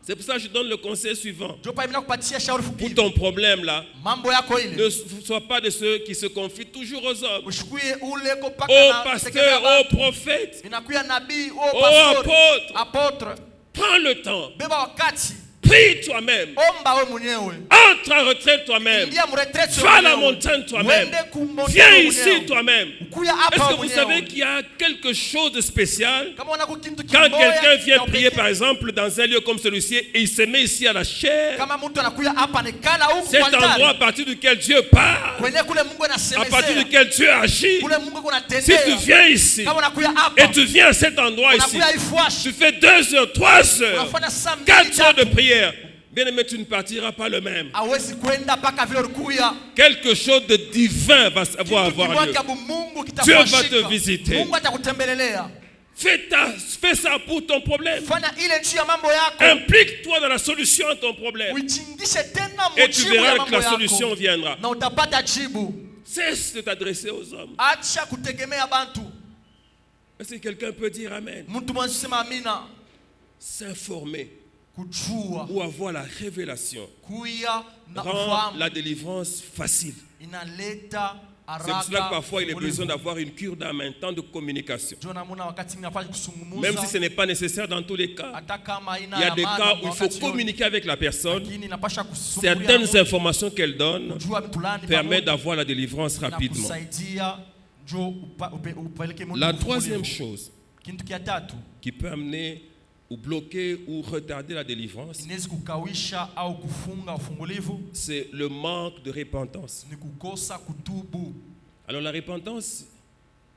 S1: C'est pour ça que je donne le conseil suivant. Pour ton problème là, ne sois pas de ceux qui se confient toujours aux hommes, aux pasteurs, aux prophètes, aux apôtres. Prends le temps. Prie toi-même. Entre en retraite toi-même. Va à la montagne toi-même. Viens ici toi-même. Est-ce que vous savez qu'il y a quelque chose de spécial quand quelqu'un vient prier par exemple dans un lieu comme celui-ci et il se met ici à la chair? Cet endroit à partir duquel Dieu parle, à partir duquel Dieu agit. Si tu viens ici et tu viens à cet endroit ici, tu fais 2 heures, 3 heures, 4 heures de prière. Bien aimé, tu ne partiras pas le même. Quelque chose de divin va avoir lieu. Dieu va te visiter. Fais ça pour ton problème. Implique-toi dans la solution de ton problème. Et tu verras que la solution viendra. Cesse de t'adresser aux hommes. Est-ce que quelqu'un peut dire Amen?
S2: Mtu mmoja sema amina.
S1: S'informer
S2: Kujua
S1: ou avoir la révélation
S2: kuya na
S1: rend
S2: ufahamu
S1: la délivrance facile.
S2: inaleta
S1: C'est pour cela que
S2: haraka.
S1: parfois il est besoin d'avoir une cure d'âme, un temps de communication.
S2: Jona muna wakati ninafanya kusungumuza.
S1: Même si ce n'est pas nécessaire dans tous les cas.
S2: Hata kama ina
S1: Il y a
S2: ya
S1: des
S2: maana
S1: cas où il faut
S2: wakati yote.
S1: communiquer avec la personne.
S2: Lakini inapasha kusumulia
S1: Certaines
S2: mtu,
S1: informations qu'elle donne
S2: kujua fulani
S1: permettent
S2: pamoja
S1: d'avoir la délivrance
S2: na
S1: rapidement.
S2: kusaidia njo upeleke mtu
S1: La
S2: kufunguliwa.
S1: troisième chose
S2: Kitu kia tatu
S1: qui peut amener ou bloquer ou retarder la délivrance,
S2: inaweza kukawisha au kufunga ufungulivu
S1: c'est le manque de repentance.
S2: ni kukosa kutubu.
S1: Alors la repentance,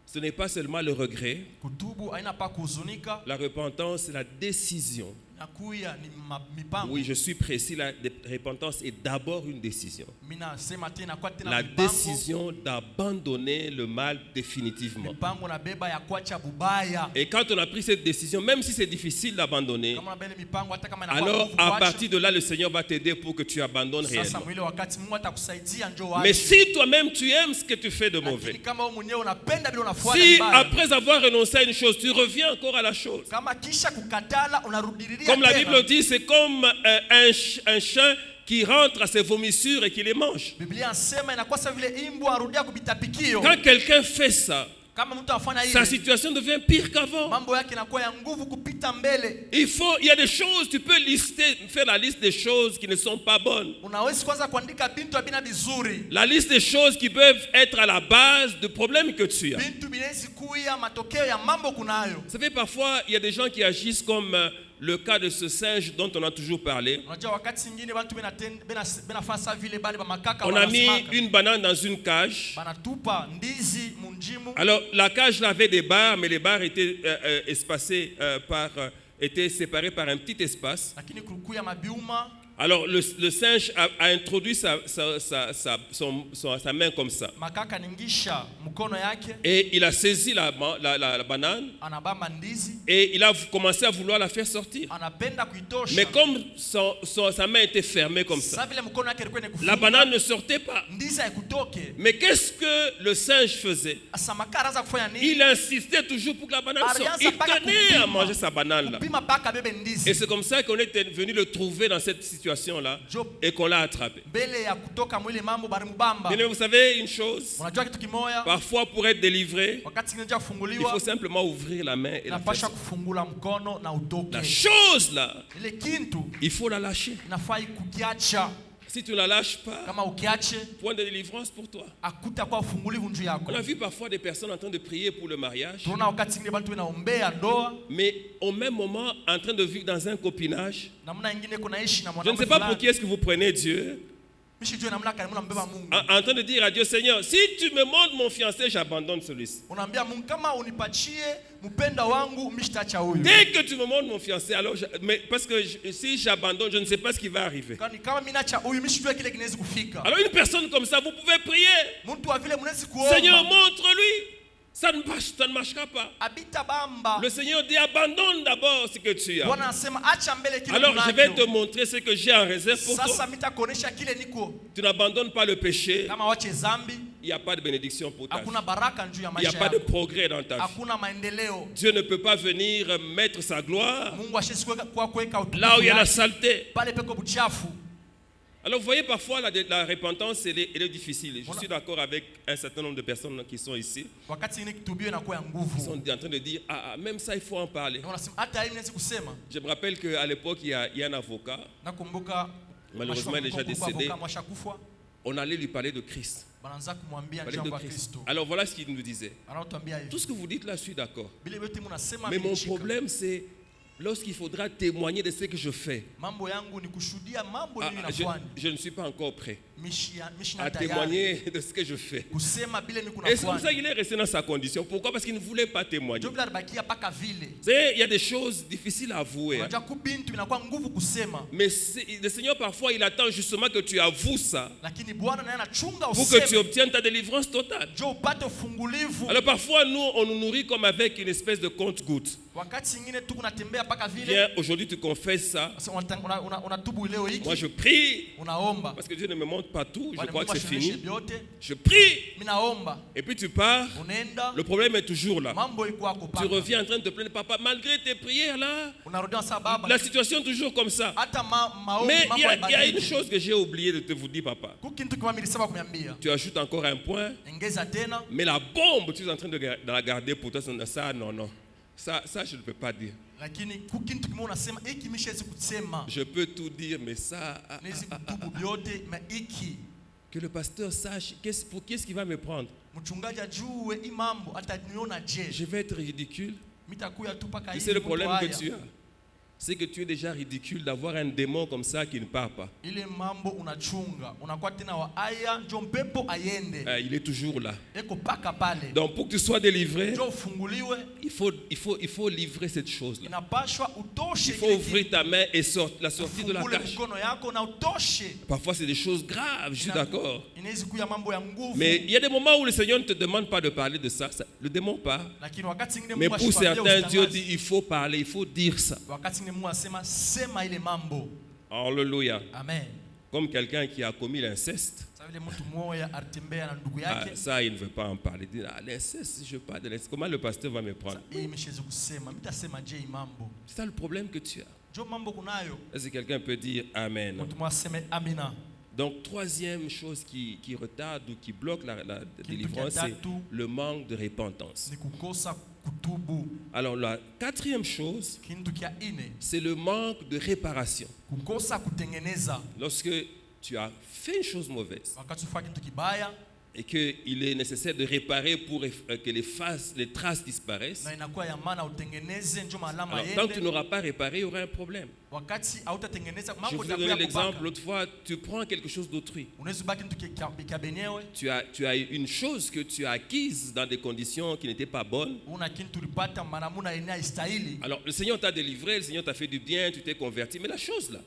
S1: ce n'est pas seulement le regret.
S2: Kutubu haina pa kuhuzunika,
S1: La repentance, c'est la décision.
S2: nakuya ni mipango.
S1: Oui, je suis précis, la repentance est d'abord une décision.
S2: Mina sema tena kwa tena
S1: La
S2: mipango.
S1: décision d'abandonner le mal définitivement.
S2: Mipango na beba ya kuacha bubaya.
S1: Et quand on a pris cette décision, même si c'est difficile d'abandonner,
S2: Kama unabele mipango hata kama inakuwa
S1: alors
S2: nguvu
S1: à
S2: kuacha,
S1: partir de là, le Seigneur va t'aider pour que tu abandonnes
S2: sasa
S1: réellement.
S2: mwile wakati Mungu atakusaidia njoo
S1: Mais
S2: wapi.
S1: si toi-même tu aimes ce que tu fais de mauvais,
S2: Lakini kama wewe mwenyewe unapenda bila unafuata
S1: si
S2: vibaya,
S1: après avoir renoncé à une chose, tu reviens encore à la chose,
S2: kama kisha kukatala unarudilia
S1: comme la
S2: tena.
S1: Bible dit, c'est comme un chien qui rentre à ses vomissures et qui les mange.
S2: Biblia inasema inakuwa sawa vile imbu arudia kubitapikio.
S1: Quand quelqu'un fait ça,
S2: Kama mtu afanya
S1: sa
S2: hivi,
S1: situation devient pire qu'avant.
S2: mambo yake inakuwa ya nguvu kupita mbele.
S1: Il y a des choses, tu peux faire la liste des choses qui ne sont pas bonnes.
S2: Unaweza kwanza kuandika bintu abina vizuri.
S1: La liste des choses qui peuvent être à la base de problèmes que tu as.
S2: Bintu binaweza kuya matokeo ya mambo kunayo.
S1: Vous savez, parfois, il y a des gens qui agissent comme le cas de ce singe dont on a toujours parlé.
S2: Unajua wakati mwingine watu benafasa vile bali ba makaka
S1: On a mis
S2: wanasimaka.
S1: une banane dans une cage.
S2: Banatupa ndizi munjimu.
S1: Alors, la cage là avait des barres, mais les barres étaient étaient séparées par un petit espace.
S2: Lakini kulikuya mabiuma.
S1: Alors, le singe a introduit sa main comme ça.
S2: Makaka ningisha mkono yake.
S1: Et il a saisi la banane.
S2: Anabamba ndizi.
S1: Et il a commencé à vouloir la faire sortir.
S2: Anapenda kuitosha.
S1: Mais comme sa main était fermée comme ça,
S2: Sasa vile mkono yake ilikuwa
S1: la
S2: inakufunga.
S1: banane ne sortait pas.
S2: Ndizi haikutoke.
S1: Mais qu'est-ce que le singe faisait?
S2: Asa makaka anaanza kufanya nini?
S1: Il insistait toujours pour que la banane sorte. Il tenait à manger sa banane là.
S2: Kupima paka bebe ndizi.
S1: Et c'est comme ça qu'on est venu le trouver dans cette situation là et qu'on l'a attrapé.
S2: Mbele ya kutoka mwile mambo bari mubamba.
S1: Bien, vous savez une chose,
S2: Unajua kitu kimoya?
S1: parfois pour être délivré,
S2: Wakati kinaja
S1: il
S2: kufunguliwa,
S1: faut simplement ouvrir la main et la
S2: inapasha
S1: faire.
S2: kufungula mkono na utoke.
S1: La chose là,
S2: Ile kintu
S1: il faut la lâcher.
S2: inafai kukiacha.
S1: Si tu ne la lâches pas,
S2: Kama ukiache
S1: point de délivrance pour toi.
S2: akuta kwa ufungulivu njuu yako.
S1: On a vu parfois des personnes en train de prier pour le mariage,
S2: Tunaona wakati mwingine watu wanaombea ndoa,
S1: mais au même moment en train de vivre dans un copinage.
S2: namna nyingine kunaishi na
S1: Je ne
S2: mwanamke
S1: sais pas pour
S2: fulani.
S1: qui est-ce que vous prenez Dieu,
S2: Mishijue namna kani mnambeba Mungu.
S1: en train de dire à Dieu, Seigneur, si tu me montres mon fiancé, j'abandonne celui-ci.
S2: Unaambia Mungu kama unipatie mpenda wangu mishtacha huyu.
S1: Dès que tu me montres mon fiancé, alors mais parce que si j'abandonne, je ne sais pas ce qui va arriver.
S2: Kama mimi nacha huyu mishijue kile kinaweza kufika.
S1: Alors une personne comme ça, vous pouvez prier.
S2: Mtu wa vile mnaweza
S1: Seigneur,
S2: kuomba.
S1: montre-lui. Ça ne marchera pas.
S2: Abita bamba.
S1: Le Seigneur dit, abandonne d'abord ce que tu as.
S2: Bwana anasema acha mbele kile
S1: Alors je vais te
S2: unacho.
S1: montrer ce que j'ai en réserve pour
S2: Sasa
S1: toi.
S2: mitakuonesha kile niko.
S1: Tu n'abandonnes pas le péché.
S2: Kama wache zambi,
S1: Il n'y a pas de bénédiction pour ta vie.
S2: hakuna baraka njuu ya
S1: Il n'y a
S2: maisha
S1: pas de
S2: yako.
S1: progrès dans ta vie.
S2: Hakuna maendeleo.
S1: Dieu ne peut pas venir mettre sa gloire
S2: Mungu ashisi kwa kuweka utukufu
S1: là où il y a la
S2: yake.
S1: saleté.
S2: Pale peko buchafu.
S1: Alors vous voyez, parfois la repentance, elle est difficile. Je suis d'accord avec un certain nombre de personnes qui sont ici.
S2: Wakati ni kitubio inakuwa ya
S1: Ils
S2: nguvu.
S1: sont en train de dire, même ça, il faut en parler.
S2: Na unasema hata hii naweza kusema.
S1: Je me rappelle qu'à l'époque, il y a un avocat.
S2: Nakumbuka
S1: Malheureusement, il est déjà décédé.
S2: Mwashakufa.
S1: On allait lui parler de Christ.
S2: Banaanza kumwambia
S1: Parler
S2: njoo
S1: de
S2: kwa
S1: Christ.
S2: Kristo.
S1: Alors voilà ce qu'il nous disait.
S2: Anatuambia hivi.
S1: Tout ce que vous dites là, je suis d'accord.
S2: Bile yote mnasema
S1: Mais mon
S2: mnachika.
S1: problème, c'est lorsqu'il faudra témoigner de ce que je fais.
S2: Mambo yangu ni kushuhudia mambo
S1: Ah,
S2: nini nafanya.
S1: je ne suis pas encore prêt
S2: Mishina
S1: à
S2: tayari.
S1: témoigner de ce que je fais.
S2: Kusema bile niko
S1: Et c'est comme ça
S2: nafanya.
S1: qu'il est resté dans sa condition. Pourquoi? Parce qu'il ne voulait pas témoigner.
S2: Ndio bila bakia paka vile.
S1: Vous savez, il y a des choses difficiles à avouer.
S2: Unajua kubintu inakuwa nguvu kusema.
S1: Mais le Seigneur, parfois, il attend justement que tu avoues ça
S2: Lakini Bwana naye anachunga
S1: pour que tu
S2: useme.
S1: obtiennes ta délivrance totale.
S2: Njoo upate ufungulivu.
S1: Alors parfois, nous, on nous nourrit comme avec une espèce de compte-gouttes.
S2: Wakati nyingine tu kunatembea mpaka vile.
S1: Viens, aujourd'hui tu confesses ça.
S2: Unatubu leo hiki.
S1: Moi je prie.
S2: Unaomba.
S1: Parce que Dieu ne me montre pas tout. Je crois que c'est
S2: Mungu
S1: fini.
S2: vyote.
S1: Je prie.
S2: Minaomba.
S1: Et puis tu pars.
S2: Unaenda.
S1: Le problème est toujours là.
S2: Mambo iko hapo
S1: Tu
S2: paka.
S1: reviens en train de te plaindre, papa, malgré tes prières là.
S2: Unarudia sa baba.
S1: La situation est toujours comme ça.
S2: Hata maombi
S1: Mais
S2: mambo
S1: il y a une chose que j'ai oublié de te vous dire, papa.
S2: Kukintu kwa milisema kumiambia.
S1: Tu ajoutes encore un point.
S2: Engeza tena.
S1: Mais la bombe, tu es en train de la garder pour toi. Ça, non, non. Ça, je ne peux pas dire.
S2: Lakini kukintu kimo unasema iki mishezi kusema.
S1: Je peux tout dire, mais ça.
S2: Nezi kutubu byote ma iki.
S1: Que le pasteur sache qu'est-ce qu'il va me prendre.
S2: Mchungaji ajue imambo ataniona je.
S1: Je vais être ridicule.
S2: Mitakuya tu paka hivi.
S1: C'est le problème que tu as. C'est que tu es déjà ridicule d'avoir un démon comme ça qui ne part pas.
S2: Ile mambo unachunga. Unakuwa tena wa aya njo mpepo ayende.
S1: Il est toujours là.
S2: Eko paka pale.
S1: Donc pour que tu sois délivré,
S2: njo ufunguliwe.
S1: Il faut livrer cette chose-là.
S2: Inapashwa utoshe.
S1: Il faut ouvrir ta main et la sortie de la tâche.
S2: Mkono yako na utoshe.
S1: Parfois c'est des choses graves, je suis d'accord.
S2: Inaweza kuya mambo ya nguvu.
S1: Mais il y a des moments où le Seigneur ne te demande pas de parler de ça. Le démon part.
S2: Lakini wakati ngine
S1: Mais pour certains, Dieu dit il faut parler, il faut dire ça.
S2: Wakati ngine Mungu asema sema ile mambo.
S1: Alléluia.
S2: Amen.
S1: Comme quelqu'un qui a commis l'inceste. Ça, il ne veut pas en parler. Il dit, l'inceste, je parle de l'inceste. Comment le pasteur va me prendre? C'est ça le problème que tu as. Est-ce que quelqu'un peut dire Amen? Donc, troisième chose qui retarde ou qui bloque la délivrance, c'est le manque de repentance. Alors, la quatrième chose, c'est le manque de réparation. Lorsque tu as fait une chose mauvaise et qu'il est nécessaire de réparer pour que les traces disparaissent, alors, tant que tu n'auras pas réparé, il y aura un problème. Je vous ai donné l'exemple, l'autre fois, tu prends quelque chose d'autrui. Tu as une chose que tu as acquise dans des conditions qui n'étaient pas bonnes. Alors, le Seigneur t'a délivré, le Seigneur t'a fait du bien, tu t'es converti, mais la chose là,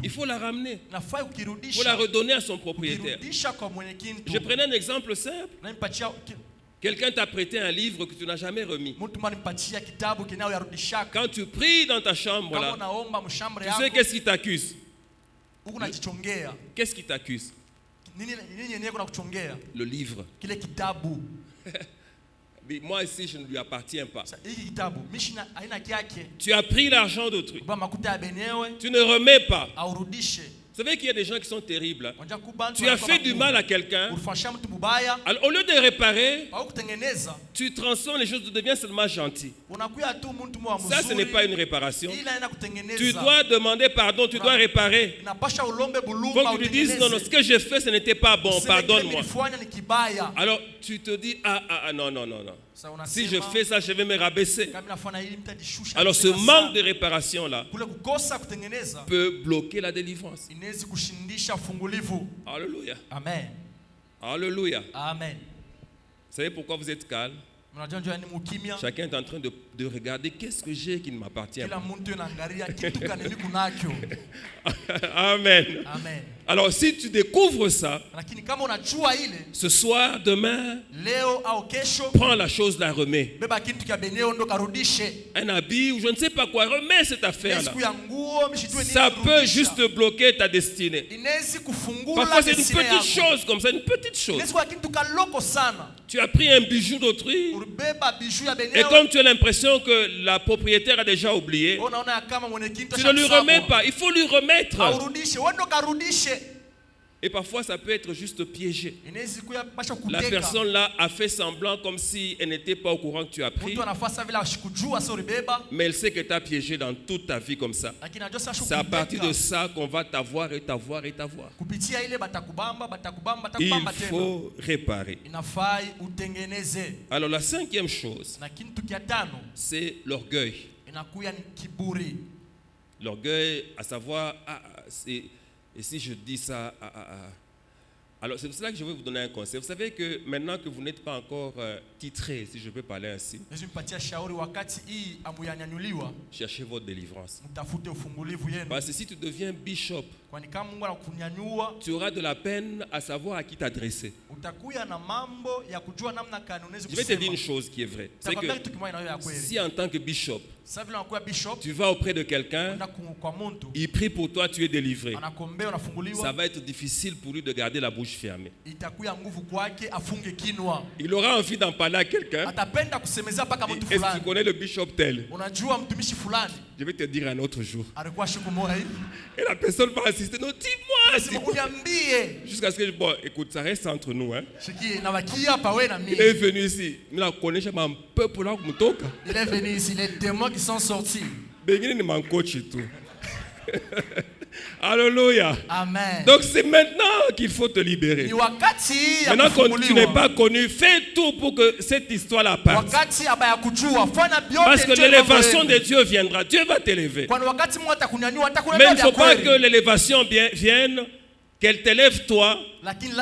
S1: il faut la ramener. Il faut la redonner à son propriétaire. Je prenais un exemple simple. Quelqu'un t'a prêté un livre que tu n'as jamais remis. Quand tu pries dans ta chambre là, tu sais qu'est-ce qui t'accuse? Qu'est-ce qui t'accuse? Le livre. Mais moi ici, je ne lui appartiens pas. Tu as pris l'argent d'autrui. Tu ne remets pas. Vous savez qu'il y a des gens qui sont terribles. Tu as fait du mal à quelqu'un. Alors, au lieu de réparer, tu transformes les choses, tu deviens seulement gentil. Ça, ce n'est pas une réparation. Tu dois demander pardon, tu dois réparer. Il faut que tu lui dises, non, non, ce que j'ai fait, ce n'était pas bon, pardonne-moi. Alors, tu te dis, non, non, non, non. Si je fais ça, je vais me rabaisser. Alors ce manque de réparation-là peut bloquer la délivrance. Alléluia.
S2: Amen.
S1: Alléluia.
S2: Amen.
S1: Vous savez pourquoi vous êtes calme? Chacun est en train de regarder qu'est-ce que j'ai qui ne m'appartient pas. Amen.
S2: Amen.
S1: Alors si tu découvres ça, ce soir, demain, prends la chose, la remets. Un habit ou je ne sais pas quoi, remets cette affaire-là. Ça peut juste bloquer ta destinée. Parfois c'est une petite chose comme ça, une petite chose. Tu as pris un bijou d'autrui et comme tu as l'impression que la propriétaire a déjà oublié, tu ne lui remets pas, il faut lui remettre. Et parfois ça peut être juste piégé. La personne là a fait semblant comme si elle n'était pas au courant que tu as pris, mais elle sait que tu as piégé dans toute ta vie comme ça. C'est à partir de ça qu'on va t'avoir et t'avoir et t'avoir. Il faut réparer. Alors la cinquième chose, c'est l'orgueil. L'orgueil, à savoir, et si je dis ça, alors c'est pour cela que je vais vous donner un conseil. Vous savez que maintenant que vous n'êtes pas encore titré, si je peux parler ainsi, cherchez votre délivrance. Parce que si tu deviens bishop,
S2: Kwani kama Mungu anakunyanyua,
S1: tu auras de la peine à savoir à qui t'adresser.
S2: utakuya na mambo ya kujua namna gani unaweza
S1: Je vais te dire
S2: kusema.
S1: une chose qui est vraie. C'est
S2: Nitakwambia
S1: que
S2: kitu kimoja na wewe ya kweli.
S1: si en tant que bishop,
S2: Sasa vile unakuwa bishop,
S1: tu vas auprès de quelqu'un,
S2: unaenda kwa mtu,
S1: il prie pour toi, tu es délivré.
S2: anakuombea,
S1: Ça
S2: unafunguliwa,
S1: va être difficile pour lui de garder la bouche fermée.
S2: itakuya nguvu kwake afunge kinwa.
S1: Il aura envie d'en parler à quelqu'un.
S2: Atapenda kusemezea mpaka mtu
S1: Est-ce que tu
S2: fulani.
S1: connais le bishop tel?
S2: Unajua mtumishi fulani
S1: Je vais te dire un autre jour.
S2: alikuwa siku moja hivi.
S1: Et la personne va insister. Non, dis-moi,
S2: Sema
S1: dis-moi.
S2: uniambie.
S1: Jusqu'à ce que, bon, écoute, ça reste entre nous. Hein.
S2: Shiki na wakia hapa wewe na
S1: Il est
S2: mimi.
S1: venu ici. Il a connu un peuple là comme toi.
S2: Il est venu ici, les démons qui sont sortis.
S1: Begin ne m'en coach et tout. Alléluia.
S2: Amen.
S1: Donc c'est maintenant qu'il faut te libérer.
S2: Ni wakati ya
S1: Maintenant que tu n'es
S2: kufunguliwa.
S1: pas connu, fais tout pour que cette histoire-là parte.
S2: Wakati ya kujua, fanya vyote.
S1: Parce que
S2: ndio
S1: l'élévation
S2: mambo
S1: de
S2: yenu.
S1: Dieu viendra. Dieu va t'élever.
S2: Kwani wakati Mungu atakunyanyua,
S1: Mais
S2: atakuletea
S1: il ne faut
S2: vya
S1: pas que
S2: kweli.
S1: l'élévation vienne, qu'elle t'élève toi,
S2: Lakini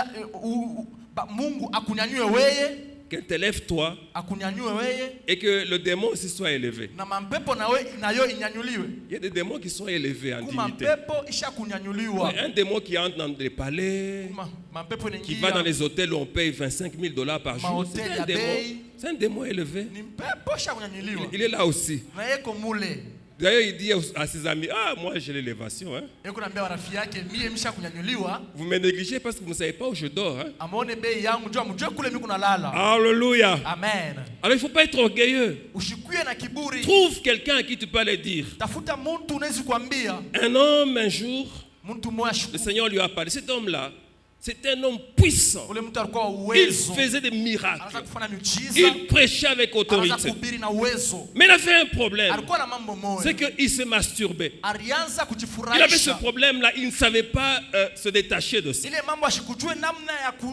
S2: Mungu akunyanyue wewe,
S1: qu'elle t'élève toi,
S2: akunyanyue wewe
S1: et que le démon aussi soit élevé.
S2: na mampepo nayo inyanyuliwe.
S1: Il y a des démons qui sont élevés en
S2: Kuma
S1: dignité.
S2: mampepo isha kunyanyuliwa.
S1: Un démon qui entre dans les palais,
S2: Kuma mampepo
S1: qui va dans
S2: ningia.
S1: les hôtels où on paye 25 000 $ par jour,
S2: Mahoteli
S1: c'est
S2: ya
S1: un démon.
S2: bei.
S1: C'est un démon élevé.
S2: Ni mpepo isha kunyanyuliwa.
S1: Il est là aussi.
S2: Na yeko mule.
S1: D'ailleurs, il dit à ses amis, ah, moi j'ai l'élévation. Hein.
S2: Yeko naambia rafiki yake mie misha kunyanyuliwa.
S1: Vous me négligez parce que vous ne savez pas où je dors. Hein.
S2: Amone bei yangu njoo mjue kule mimi kuna lala.
S1: Alléluia.
S2: Amen.
S1: Alors il ne faut pas être orgueilleux.
S2: Ushikuye na kiburi.
S1: Trouve quelqu'un à qui tu peux aller dire.
S2: Tafuta mtu unaweza kuambia.
S1: Un homme, un jour,
S2: Mtu mmoja
S1: le Seigneur lui a parlé. Cet homme-là, c'était un homme puissant.
S2: ule mtu alikuwa
S1: Il
S2: uwezo.
S1: faisait des miracles.
S2: Anaweza kufanya miujiza.
S1: Il prêchait avec
S2: Anaweza
S1: autorité.
S2: kuhubiri na uwezo.
S1: Mais il avait un problème.
S2: Alikuwa na mambo
S1: C'est
S2: moja.
S1: qu'il se masturbait.
S2: Alianza
S1: Il avait ce
S2: kujifurahisha.
S1: problème-là. Il ne savait pas se détacher de ça.
S2: Ile mambo ashikujue namna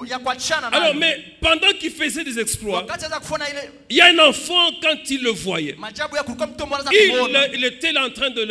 S2: ya kuachana
S1: Alors,
S2: nayo.
S1: mais pendant qu'il faisait des exploits,
S2: Wakati anza kufanya ile
S1: il y a un enfant, quand il le voyait,
S2: majabu ya kulikuwa mtu mmoja anaanza kuona.
S1: il était là en train de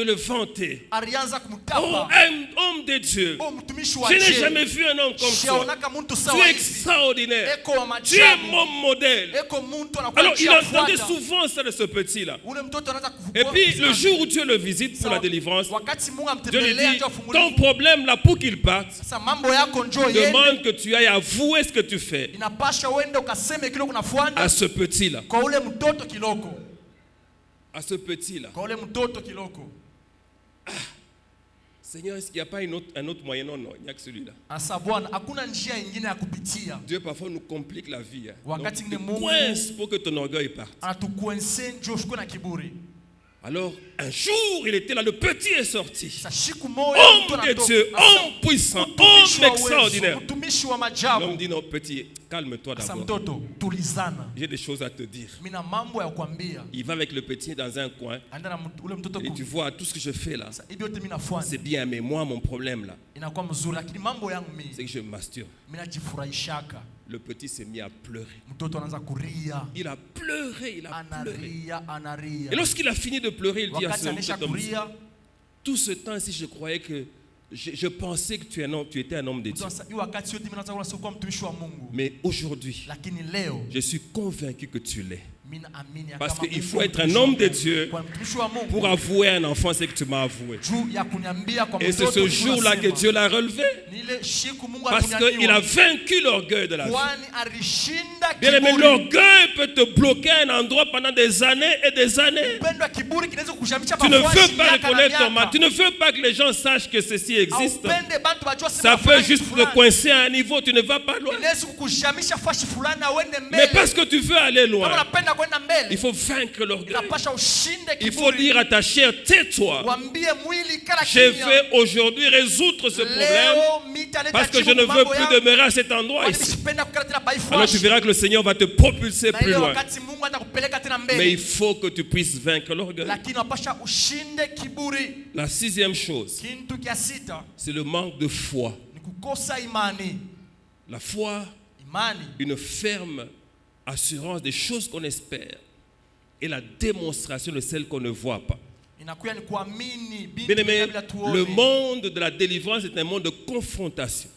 S1: le vanter.
S2: Alianza
S1: Oh,
S2: kumtapa.
S1: un homme de Dieu.
S2: Oh mtumishi wa
S1: Je n'ai
S2: Mungu.
S1: jamais vu un homme comme ça.
S2: Shaonaka mtu
S1: Tu
S2: sawa
S1: es
S2: hivi.
S1: extraordinaire.
S2: Eko wa
S1: Tu es
S2: majabu.
S1: mon modèle.
S2: Eko mtu
S1: Alors,
S2: anakuwa
S1: il entendait
S2: kufuata.
S1: souvent ça de ce petit-là.
S2: Ule mtoto anaanza
S1: Et
S2: kufukua.
S1: puis, le jour où Dieu le visite pour la délivrance,
S2: Wakati Mungu
S1: Dieu lui
S2: amtembelea
S1: dit,
S2: ndio
S1: ton
S2: afunguliwe.
S1: problème là, pour qu'il parte,
S2: Sasa mambo yako njoo yende.
S1: demande que tu ailles avouer ce que tu fais
S2: Inapasha uende ukaseme kile kunafanya
S1: à ce petit-là.
S2: kwa ule mtoto kiloko.
S1: À ce petit-là.
S2: Kwa ule mtoto kiloko.
S1: Seigneur, est-ce qu'il n'y a pas un autre moyen? Non, non, il n'y a que celui-là.
S2: Asa Bwana hakuna njia nyingine ya kupitia.
S1: Dieu parfois nous complique la vie. Hein.
S2: Wakati
S1: Donc,
S2: ngine
S1: il
S2: Mungu
S1: coince pour que ton orgueil parte.
S2: anatukuense njoo ushikwe na kiburi.
S1: Alors, un jour, il était là, le petit est sorti.
S2: Sasa siku moja mtu
S1: Homme de
S2: anatoka.
S1: Dieu, homme puissant, homme extraordinaire.
S2: Mtumishi wa
S1: L'homme
S2: majabu.
S1: dit, non, petit, calme-toi
S2: Sasa
S1: d'abord.
S2: mtoto tulizana.
S1: J'ai des choses à te dire.
S2: Mina mambo ya kuambia.
S1: Il va avec le petit dans un coin.
S2: Anda na ule mtoto
S1: Et tu vois, tout ce que je fais là,
S2: Sasa hivi yote mimi nafanya.
S1: c'est bien, mais moi, mon problème là,
S2: Inakuwa mzuri lakini mambo yangu mimi
S1: c'est que je masturbe.
S2: mimi najifurahishaka.
S1: Le petit s'est mis à pleurer.
S2: Mtoto anaanza kuria.
S1: Il a pleuré, il a pleuré.
S2: Anaria.
S1: Et lorsqu'il a fini de pleurer, il dit à
S2: Wakati anisha
S1: cet homme,
S2: kuria,
S1: tout ce temps-ci, je croyais que, je pensais que tu étais un homme de Dieu.
S2: sasa hii wakati yote mimi naanza kuona sio mtumishi wa Mungu.
S1: Mais aujourd'hui,
S2: Lakini leo
S1: je suis convaincu que tu l'es.
S2: mimi naamini ya
S1: Parce
S2: kama
S1: qu'il
S2: Mungu
S1: faut être un
S2: mtumishi wa
S1: homme de
S2: Mungu.
S1: Dieu
S2: Kwa mtumishi wa Mungu.
S1: pour avouer à un enfant ce que tu m'as avoué.
S2: Juu ya kuniambia kwa
S1: Et c'est
S2: mtoto
S1: ce jour-là que Dieu l'a relevé.
S2: Ni ile siku Mungu
S1: Parce qu'il a
S2: alikunyanyua.
S1: vaincu l'orgueil de la vie.
S2: Kwani alishinda
S1: Bien aimé,
S2: kiburi.
S1: l'orgueil peut te bloquer à un endroit pendant des années et des années.
S2: Upendo wa kiburi kinaweza kukushamisha
S1: Tu ne
S2: mafasi
S1: veux pas
S2: miaka na
S1: reconnaître ton
S2: miaka.
S1: mal. Tu ne veux pas que les gens sachent que ceci existe.
S2: Haupende bantu bajua sema
S1: Ça peut
S2: fulani
S1: juste te
S2: fulani.
S1: coincer à un niveau, tu ne vas pas loin.
S2: Inaweza kukushamisha fashi fulani na uende
S1: Mais
S2: mbele.
S1: parce que tu veux aller
S2: Kama
S1: loin,
S2: unapenda kwenda mbele.
S1: il faut vaincre l'orgueil.
S2: Inapasha ushinde
S1: Il faut
S2: kiburi.
S1: dire à ta chair, tais-toi.
S2: Wambie mwili kala
S1: Je
S2: kimya.
S1: vais aujourd'hui résoudre ce problème
S2: Leo mitaleta
S1: parce que je
S2: jibu
S1: ne veux
S2: mambo
S1: plus
S2: yangu.
S1: demeurer à cet endroit
S2: Kwani
S1: ici.
S2: nisipenda kukaa tena bai
S1: Alors tu
S2: flash.
S1: verras que le Seigneur va te propulser
S2: Na
S1: plus
S2: ile
S1: loin.
S2: wakati Mungu atakupeleka tena
S1: Mais
S2: mbele.
S1: il faut que tu puisses vaincre l'orgueil.
S2: Lakini unapasha ushinde kiburi.
S1: La sixième chose,
S2: Kintu kia sita
S1: c'est le manque de foi.
S2: ni kukosa imani.
S1: La foi,
S2: Imani
S1: une ferme assurance des choses qu'on espère et la démonstration de celles qu'on ne voit pas.
S2: inakuwa ni kuamini
S1: Bien aimé,
S2: bila tuone.
S1: le monde de la délivrance est un monde de confrontation.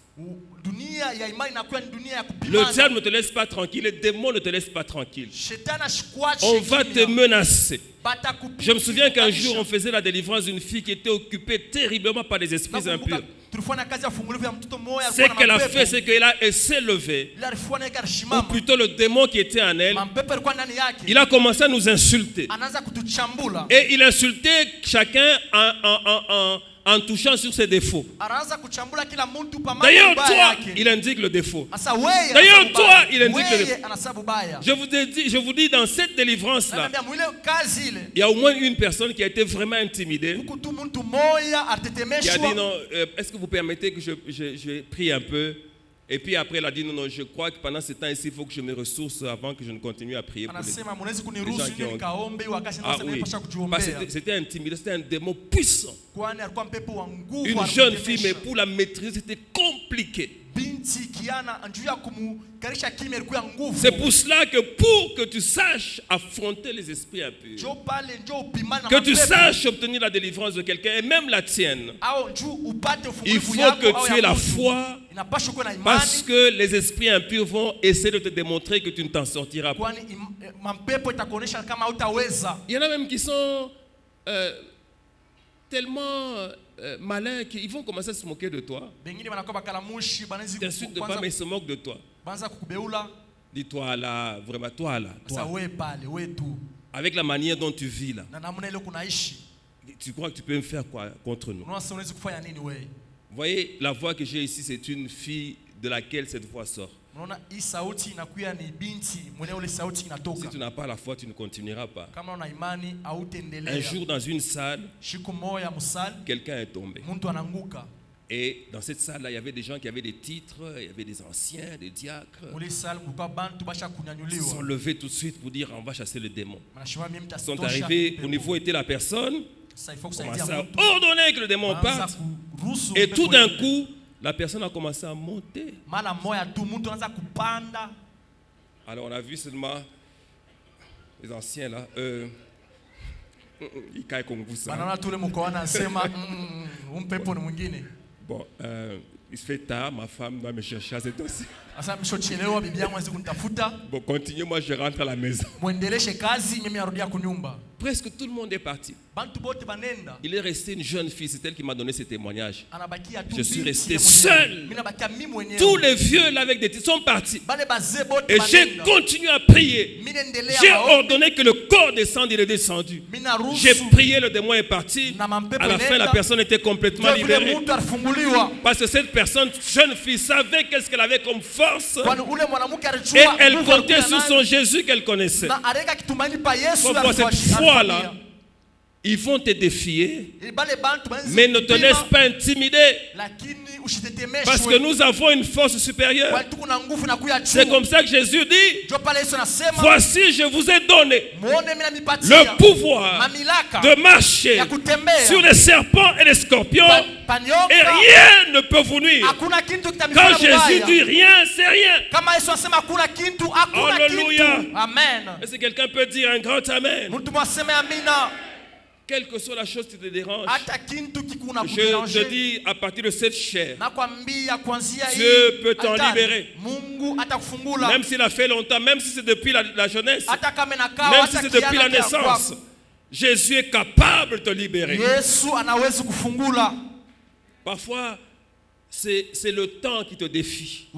S2: Dunia dunia ya imani inakuwa ni dunia ya
S1: Le
S2: kupimana.
S1: diable ne te laisse pas tranquille, le démon ne te laisse pas tranquille.
S2: Shetani ashikuache
S1: On va te
S2: kimya.
S1: menacer.
S2: Batakupiga.
S1: Je me souviens qu'un jour, on faisait la délivrance d'une fille qui était occupée terriblement par des esprits impurs.
S2: Tulifanya kazi ya fungulivu ya mtoto mmoja
S1: Ce qu'elle a fait, c'est qu'elle s'est levée.
S2: Ila alifanya
S1: Ou
S2: ikashimama.
S1: plutôt le démon qui était en elle,
S2: Mampepo alikuwa ndani yake.
S1: il a commencé à nous insulter.
S2: Anaanza kutuchambula.
S1: Et il insultait chacun en touchant sur ses défauts.
S2: Anaanza kuchambula kila mtu pa mambo
S1: D'ailleurs,
S2: mabaya
S1: toi,
S2: yake.
S1: il indique le défaut.
S2: Asa wewe.
S1: D'ailleurs,
S2: anasabu
S1: toi,
S2: baya.
S1: il indique le
S2: Wewe
S1: défaut.
S2: anasabu baya.
S1: Je vous dis, dans cette délivrance-là,
S2: Anambia mwile kazi ile.
S1: il y a au moins une personne qui a été vraiment intimidée,
S2: Huku tu mtu moja
S1: qui a
S2: atetemeshwa.
S1: dit non, est-ce que vous permettez que je prie un peu? Et puis après, elle a dit non, non, je crois que pendant ce temps-ci, il faut que je me ressource avant que je ne continue à prier pour les...
S2: Anasema mnaweza kuniruhusu ili nikaombe wakati
S1: Ah
S2: ndio
S1: oui,
S2: nimepasha
S1: parce
S2: kujiombea.
S1: que c'était intimidé, c'était un démon puissant.
S2: Kwani alikuwa mpepo wa nguvu.
S1: Une jeune fille, mais pour la maîtriser, c'était compliqué.
S2: binti kiana njuu ya kumkarisha kimya ilikuwa nguvu.
S1: C'est pour cela que pour que tu saches affronter les esprits impurs,
S2: Njoo pale njoo upimane na
S1: que tu
S2: mapepo.
S1: saches obtenir la délivrance de quelqu'un et même la tienne,
S2: Au njoo upate
S1: il
S2: ufungulivu
S1: faut
S2: yako
S1: que
S2: au
S1: tu
S2: ya
S1: aies la
S2: mtu.
S1: foi,
S2: Inapaswa kuwa na imani.
S1: parce que les esprits impurs vont essayer de te démontrer que tu ne t'en sortiras pas.
S2: Kwani mapepo itakuonesha kama hutaweza.
S1: Il y en a même qui sont tellement malins qu'ils vont commencer à se moquer de toi.
S2: Bengine banakuwa bakalamushi banaweza
S1: T'insultes pas, mais ils se moquent de toi.
S2: banza kukubeula.
S1: Dis-toi là, vraiment toi là,
S2: Sasa
S1: toi.
S2: wewe pale, wewe tu.
S1: Avec la manière dont tu vis là,
S2: Na namna ile kunaishi.
S1: tu crois que tu peux me faire quoi contre nous?
S2: Unaona sasa unaweza kufanya nini wewe?
S1: Vous voyez, la voix que j'ai ici, c'est une fille de laquelle cette voix sort.
S2: Unaona hii sauti inakuwa ni binti mwenye ule sauti
S1: Si
S2: inatoka.
S1: tu n'as pas la foi, tu ne continueras pas.
S2: Kama una imani
S1: Un
S2: hautaendelea.
S1: jour, dans une salle,
S2: Siku moja musali
S1: quelqu'un est tombé.
S2: mtu ananguka.
S1: Et dans cette salle-là, il y avait des gens qui avaient des titres, il y avait des anciens, des diacres.
S2: Mule sali kulikuwa bantu basha
S1: Ils se
S2: kunyanyuliwa.
S1: sont levés tout de suite pour dire on va chasser le démon.
S2: Manashima mimi
S1: Ils
S2: mtasitosha.
S1: sont arrivés au niveau où était la personne,
S2: Sasa il faut
S1: commencé
S2: kusaidia
S1: à
S2: mtu.
S1: ordonner que le démon parte.
S2: Kuruhusu
S1: Et
S2: mpepo
S1: tout d'un
S2: iende.
S1: coup, la personne a commencé à monter.
S2: Mara moja tu mtu anaanza kupanda.
S1: Alors on a vu seulement les anciens là. Ils caillent comme vous ça.
S2: Banaona tu ule mkoana anasema mpepo ni mwingine.
S1: Bon, il se fait tard, ma femme doit me chercher à cette heure-ci.
S2: Sasa mshochelewa bibi yangu anaweza kunitafuta.
S1: Bon, continuez, moi je rentre à la maison.
S2: Muendeleshe kazi mimi narudia kunyumba.
S1: Presque tout le monde est parti.
S2: Bantu bote banenda.
S1: Il est resté une jeune fille, c'est elle qui m'a donné ce témoignage.
S2: Anabakia tu
S1: Je suis
S2: binti
S1: resté
S2: ye mwenyewe.
S1: seul.
S2: Mimi nabakia mimi mwenyewe.
S1: Tous les vieux là avec des titres sont partis.
S2: Bale bazee bote
S1: Et j'ai
S2: banenda.
S1: continué à prier.
S2: Mimi naendelea
S1: J'ai
S2: maombi.
S1: ordonné que le corps descende, il est descendu.
S2: Mimi naruhusu.
S1: J'ai prié, le démon est parti.
S2: Na mampepo
S1: À la fin,
S2: inaenda.
S1: la personne était complètement
S2: Ndio vile
S1: libérée.
S2: mtu alifunguliwa.
S1: Parce que cette personne, jeune fille, savait qu'est-ce qu'elle avait comme force.
S2: Kwani ule mwanamke
S1: Et
S2: alichua.
S1: elle comptait sur son Jésus qu'elle connaissait.
S2: Na areka kitumaini pa Yesu.
S1: Pourquoi cette foi-là, ils vont te défier, mais ne te laisse pas intimider. Parce que nous avons une force supérieure. C'est comme ça que Jésus dit, voici, je vous ai donné le pouvoir de marcher sur les serpents et les scorpions, et rien ne peut vous nuire. Quand Jésus dit rien, c'est rien. Alléluia. Est-ce que quelqu'un peut dire un grand amen? Quelle que soit la chose qui te dérange, je te dis à partir de cette chair, Dieu peut t'en libérer. Même s'il a fait longtemps, même si c'est depuis la jeunesse, même si c'est depuis la naissance, Jésus est capable de te libérer. Parfois, c'est le temps qui te défie.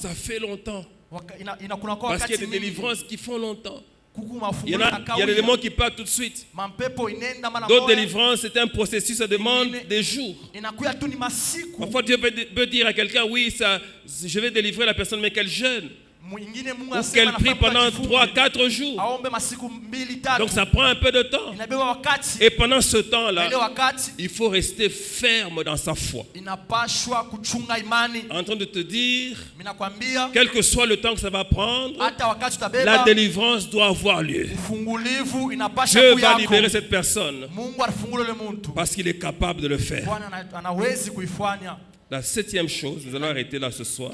S1: Ça fait longtemps. Parce qu'il y a des délivrances qui font longtemps. Il y a des démons qui partent tout de suite. D'autres délivrances, c'est un processus, ça demande des jours. Parfois, Dieu peut dire à quelqu'un, oui, je vais délivrer la personne, mais qu'elle jeûne. Ou qu'elle prie pendant 3-4 jours. Donc ça prend un peu de temps. Et pendant ce temps-là, il faut rester ferme dans sa foi. En train de te dire, quel que soit le temps que ça va prendre, la délivrance doit avoir lieu. Dieu va libérer cette personne parce qu'il est capable de le faire. La 7e chose, nous allons arrêter là ce soir,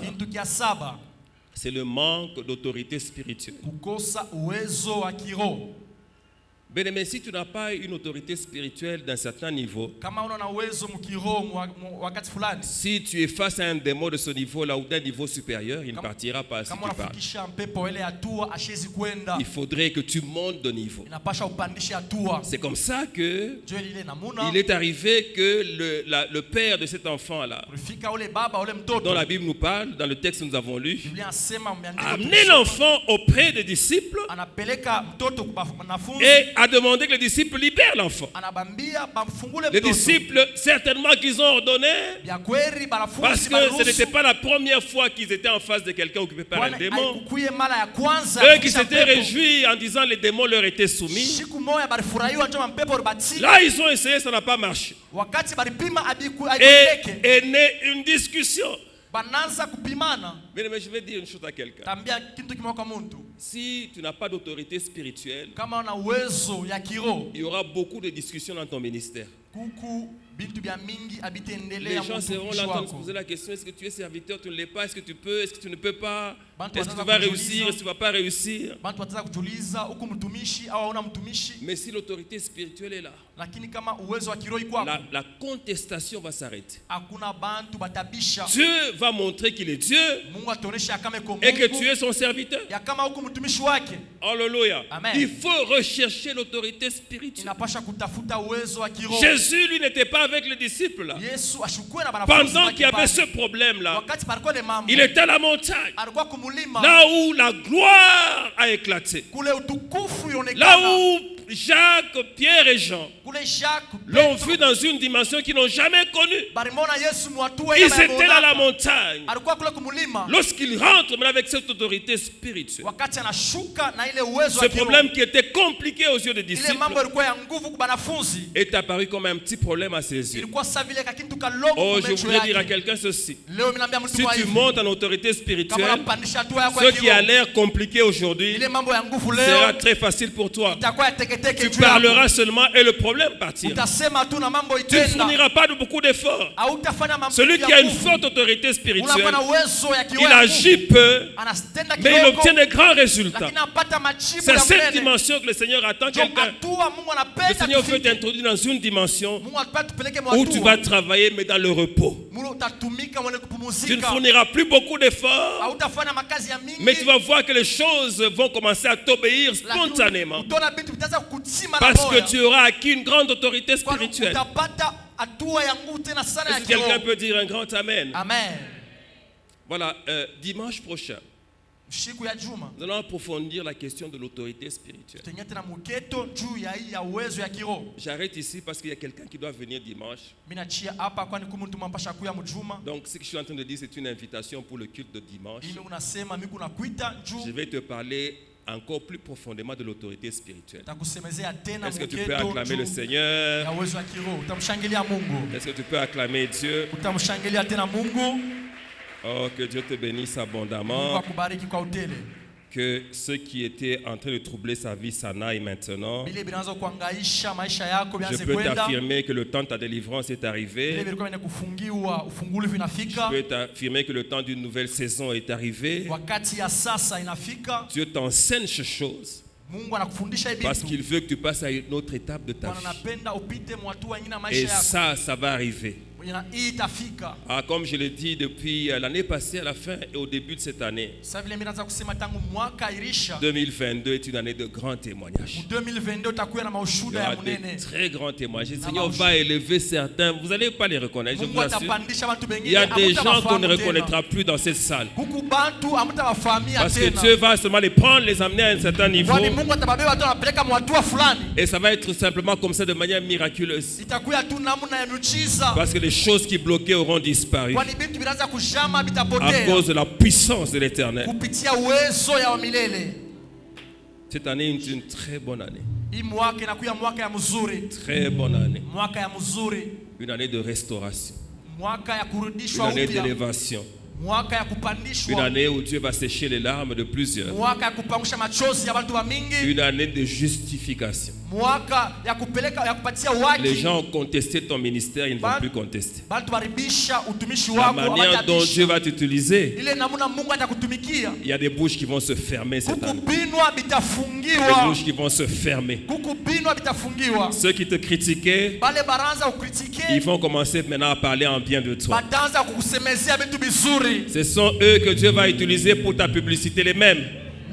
S1: c'est le manque d'autorité spirituelle. Bien aimé, si tu n'as pas une autorité spirituelle d'un certain niveau,
S2: kama una uwezo mkiroho wakati fulani,
S1: si tu es face à un démon de ce niveau-là ou d'un niveau supérieur, il ne partira pas si
S2: kama
S1: tu parles.
S2: unafikisha mpepo ile hatua ashezi kwenda,
S1: Il faudrait que tu montes de niveau.
S2: inapasha upandishe hatua.
S1: C'est comme ça que
S2: Ndio ile namuna
S1: il est arrivé que le père de cet enfant-là,
S2: ulifika ule baba ule mtoto,
S1: dont la Bible nous parle, dans le texte que nous avons lu,
S2: Biblia inasema
S1: a
S2: umeandika
S1: amené l'enfant auprès des disciples
S2: anapeleka mtoto kwa wanafunzi,
S1: et a demandé que les disciples libèrent l'enfant.
S2: anabambia bamfungule
S1: Les
S2: mtoto.
S1: disciples, certainement qu'ils ont ordonné,
S2: Bya kweli
S1: parce
S2: banafunzi
S1: que ce n'était pas la première fois qu'ils étaient en face de quelqu'un occupé par un démon.
S2: haikukuye mara ya kwanza
S1: Eux qui
S2: kisha
S1: s'étaient
S2: mpepo.
S1: réjouis en disant les démons leur étaient soumis.
S2: Siku moja balifurahiwa njoo mpepo ulibatili,
S1: Là, ils ont essayé, ça n'a pas marché.
S2: wakati balipima
S1: Et
S2: abikuleke
S1: est née une discussion.
S2: bananza kupimana.
S1: Mais je vais dire une chose à quelqu'un.
S2: Tambia kitu kimoja kwa muntu,
S1: Si tu n'as pas d'autorité spirituelle,
S2: kama una uwezo ya kiroho,
S1: il y aura beaucoup de discussions dans ton ministère.
S2: kuku bintu bya mingi
S1: Les
S2: abitendelea
S1: gens seront là en train de se
S2: wako.
S1: poser la question, est-ce que tu es serviteur, tu ne l'es pas, est-ce que tu peux, est-ce que tu ne peux pas,
S2: Bantu
S1: est-ce que tu
S2: wanaanza
S1: vas
S2: kujiuliza.
S1: réussir, est-ce que tu ne vas pas réussir.
S2: Bantu wataanza kutuliza huku mtumishi au hauna mtumishi,
S1: Mais si l'autorité spirituelle est là,
S2: lakini kama uwezo wa kiroho iko hapo,
S1: la contestation va s'arrêter.
S2: hakuna bantu batabisha.
S1: Dieu va montrer qu'il est Dieu
S2: Mungu ataonesha kama iko
S1: et que tu
S2: Mungu
S1: es son serviteur.
S2: ya kama huku mtumishi wake.
S1: Alléluia.
S2: Amen.
S1: Il faut rechercher l'autorité spirituelle.
S2: Inapasha kutafuta uwezo wa kiroho.
S1: Jésus, lui, n'était pas avec les disciples là.
S2: Yesu ashukue na banafunzi
S1: Pendant
S2: wake
S1: qu'il y avait
S2: pale.
S1: ce problème-là,
S2: Wakati palikuwa ile mambo,
S1: il était à la montagne,
S2: alikuwa kumulima,
S1: là où la gloire a éclaté,
S2: kule utukufu
S1: là
S2: ionekana,
S1: où Jacques, Pierre et Jean
S2: kule Jacques
S1: l'ont
S2: Petro,
S1: vu dans une dimension qu'ils n'ont jamais connue.
S2: balimona Yesu mwatua
S1: Ils étaient là à la montagne.
S2: alikuwa kule kumulima,
S1: Lorsqu'ils rentrent mais avec cette autorité spirituelle,
S2: wakati anashuka na ile uwezo
S1: ce
S2: wa kiroho,
S1: problème qui était compliqué aux yeux des
S2: ile
S1: disciples
S2: mambo ilikuwa ya nguvu kwa banafunzi,
S1: est apparu comme un petit problème à ses yeux.
S2: ilikuwa sasa vile kakitu kalongo
S1: Oh,
S2: kwa
S1: je
S2: macho
S1: voudrais dire à
S2: yake.
S1: quelqu'un ceci.
S2: Leo mimi naambia mtu
S1: Si
S2: wa
S1: tu
S2: hivi,
S1: montes en autorité
S2: kama
S1: spirituelle,
S2: unapandisha hatua yako
S1: ce
S2: ya
S1: qui a
S2: kiroho,
S1: l'air compliqué aujourd'hui
S2: ile mambo ya nguvu
S1: sera
S2: leo
S1: très facile pour toi.
S2: itakuwa ya teketeke
S1: Tu
S2: juu yako.
S1: parleras seulement et le problème partira.
S2: Utasema tu na mambo
S1: Tu ne
S2: itenda,
S1: fourniras pas de beaucoup d'efforts.
S2: hautafanya mambo
S1: Celui
S2: ya
S1: qui a une
S2: nguvu.
S1: forte autorité spirituelle,
S2: Unakuwa na uwezo ya kiroho
S1: il
S2: ya
S1: agit
S2: nguvu.
S1: peu,
S2: Anatenda
S1: mais il
S2: kidogo,
S1: obtient de grands résultats.
S2: lakini apata majibu
S1: C'est
S2: ya
S1: cette
S2: mbele.
S1: dimension que le Seigneur attend
S2: Ndio
S1: quelqu'un.
S2: hatua Mungu
S1: Le
S2: anapenda
S1: Seigneur veut
S2: tufike.
S1: t'introduire dans une dimension
S2: Mungu anapenda tupeleke
S1: où tu
S2: mwatua.
S1: vas travailler, mais dans le repos.
S2: Mungu utatumika mwenye
S1: Tu ne
S2: kupumzika.
S1: fourniras plus beaucoup d'efforts,
S2: Hautafanya makazi ya mingi.
S1: mais tu vas voir que les choses vont commencer à t'obéir
S2: lakini
S1: spontanément.
S2: utaona vitu vitaanza kukutima na
S1: Parce
S2: moyo.
S1: que tu auras acquis une grande autorité
S2: Kwani
S1: spirituelle.
S2: utapata hatua ya nguvu tena sana ya
S1: Est-ce que quelqu'un
S2: kiroho.
S1: peut dire un grand amen?
S2: Amen.
S1: Voilà, dimanche prochain,
S2: Siku ya juma
S1: nous allons approfondir la question de l'autorité spirituelle.
S2: tutaingia tena muketo juu ya hii ya uwezo ya kiroho.
S1: J'arrête ici parce qu'il y a quelqu'un qui doit venir dimanche.
S2: Mimi nachia hapa kwani kumuntu mpasha kuya mjuma.
S1: Donc ce que je suis en train de dire, c'est une invitation pour le culte de dimanche.
S2: Ile unasema mimi kuna kuita
S1: Je
S2: juu
S1: vais te parler encore plus profondément de l'autorité spirituelle.
S2: takusemezea tena
S1: Est-ce que tu peux
S2: muketo
S1: acclamer le
S2: juu
S1: Seigneur?
S2: ya uwezo ya kiroho. Utamshangilia Mungu.
S1: Est-ce que tu peux acclamer Dieu?
S2: Utamshangilia tena Mungu.
S1: Oh, que Dieu te bénisse
S2: Mungu
S1: abondamment.
S2: akubariki kwa utele.
S1: Que ceux qui étaient en train de troubler sa vie s'en aillent maintenant.
S2: Bile binaanza kuangaisha maisha yako
S1: Je
S2: bianze
S1: peux
S2: kwenda.
S1: t'affirmer que le temps de ta délivrance est
S2: Bile
S1: arrivé.
S2: bilikuwa vina kufungiwa ufungulivu
S1: Je
S2: inafika.
S1: peux t'affirmer que le temps d'une nouvelle saison est arrivé.
S2: Wakati ya sasa inafika.
S1: Dieu t'enseigne ces choses
S2: Mungu anakufundisha hivi
S1: parce
S2: vitu.
S1: qu'il veut que tu passes à une autre étape de ta
S2: Bwana
S1: vie.
S2: anapenda upite mwatua nyingine ya
S1: Et
S2: maisha yako.
S1: ça va arriver.
S2: Hii itafika.
S1: Ah, comme je l'ai dit depuis l'année passée à la fin et au début de cette année,
S2: Sasa vile mimi naanza kusema tangu mwaka irisha.
S1: 2022 est une année de grands témoignages.
S2: Mu 2022 utakuwa na
S1: Il y
S2: maushuda ya
S1: aura des
S2: munene.
S1: très grands témoignages. Le Seigneur va élever certains. Vous n'allez pas les reconnaître, je
S2: Mungu
S1: vous assure.
S2: atapandisha watu
S1: Il
S2: wengine.
S1: y a des gens qu'on ne
S2: hamtawafahamu tena.
S1: reconnaîtra plus dans cette salle.
S2: Huku bantu hamtawafahamia
S1: Parce que
S2: tena.
S1: Dieu va seulement les prendre, les amener à un certain niveau.
S2: Kwani Mungu atababeba watu anapeleka mwatua fulani.
S1: Et ça va être simplement comme ça de manière miraculeuse.
S2: Itakuwa tu namna ya miujiza.
S1: Parce que les choses qui bloquaient auront disparu
S2: Kwani vitu vinaanza kushama
S1: à
S2: vitapotea.
S1: cause de la puissance de l'Éternel.
S2: Kupitia uwezo ya milele.
S1: Cette année est une très bonne année.
S2: Hii mwaka inakuwa mwaka ya mzuri.
S1: Très bonne année.
S2: Mwaka ya mzuri.
S1: Une année de restauration.
S2: Mwaka ya
S1: Une
S2: kurudishwa
S1: année
S2: upya.
S1: d'élévation.
S2: mwaka ya
S1: Une
S2: kupandishwa,
S1: année où Dieu va sécher les larmes de plusieurs.
S2: mwaka ya kupangusha machozi ya watu wa mingi,
S1: Une année de justification.
S2: mwaka ya kupeleka ya kupatia
S1: Les
S2: waki.
S1: gens ont contesté ton ministère, ils ne vont plus contester.
S2: Bantu baribisha utumishi
S1: La
S2: wako,
S1: manière dont Dieu va t'utiliser,
S2: ile namuna Mungu atakutumikia.
S1: il y a des bouches qui vont se fermer cette année.
S2: Kukubinwa
S1: Des
S2: bitafungiwa,
S1: bouches qui vont se fermer.
S2: kukubinwa bitafungiwa.
S1: Ceux qui te critiquaient,
S2: Bale baranza
S1: ils
S2: ukritike,
S1: vont commencer maintenant à parler en bien de toi.
S2: batanza kukusemezea vitu bizuri.
S1: Ce sont eux que Dieu va utiliser pour ta publicité, les mêmes.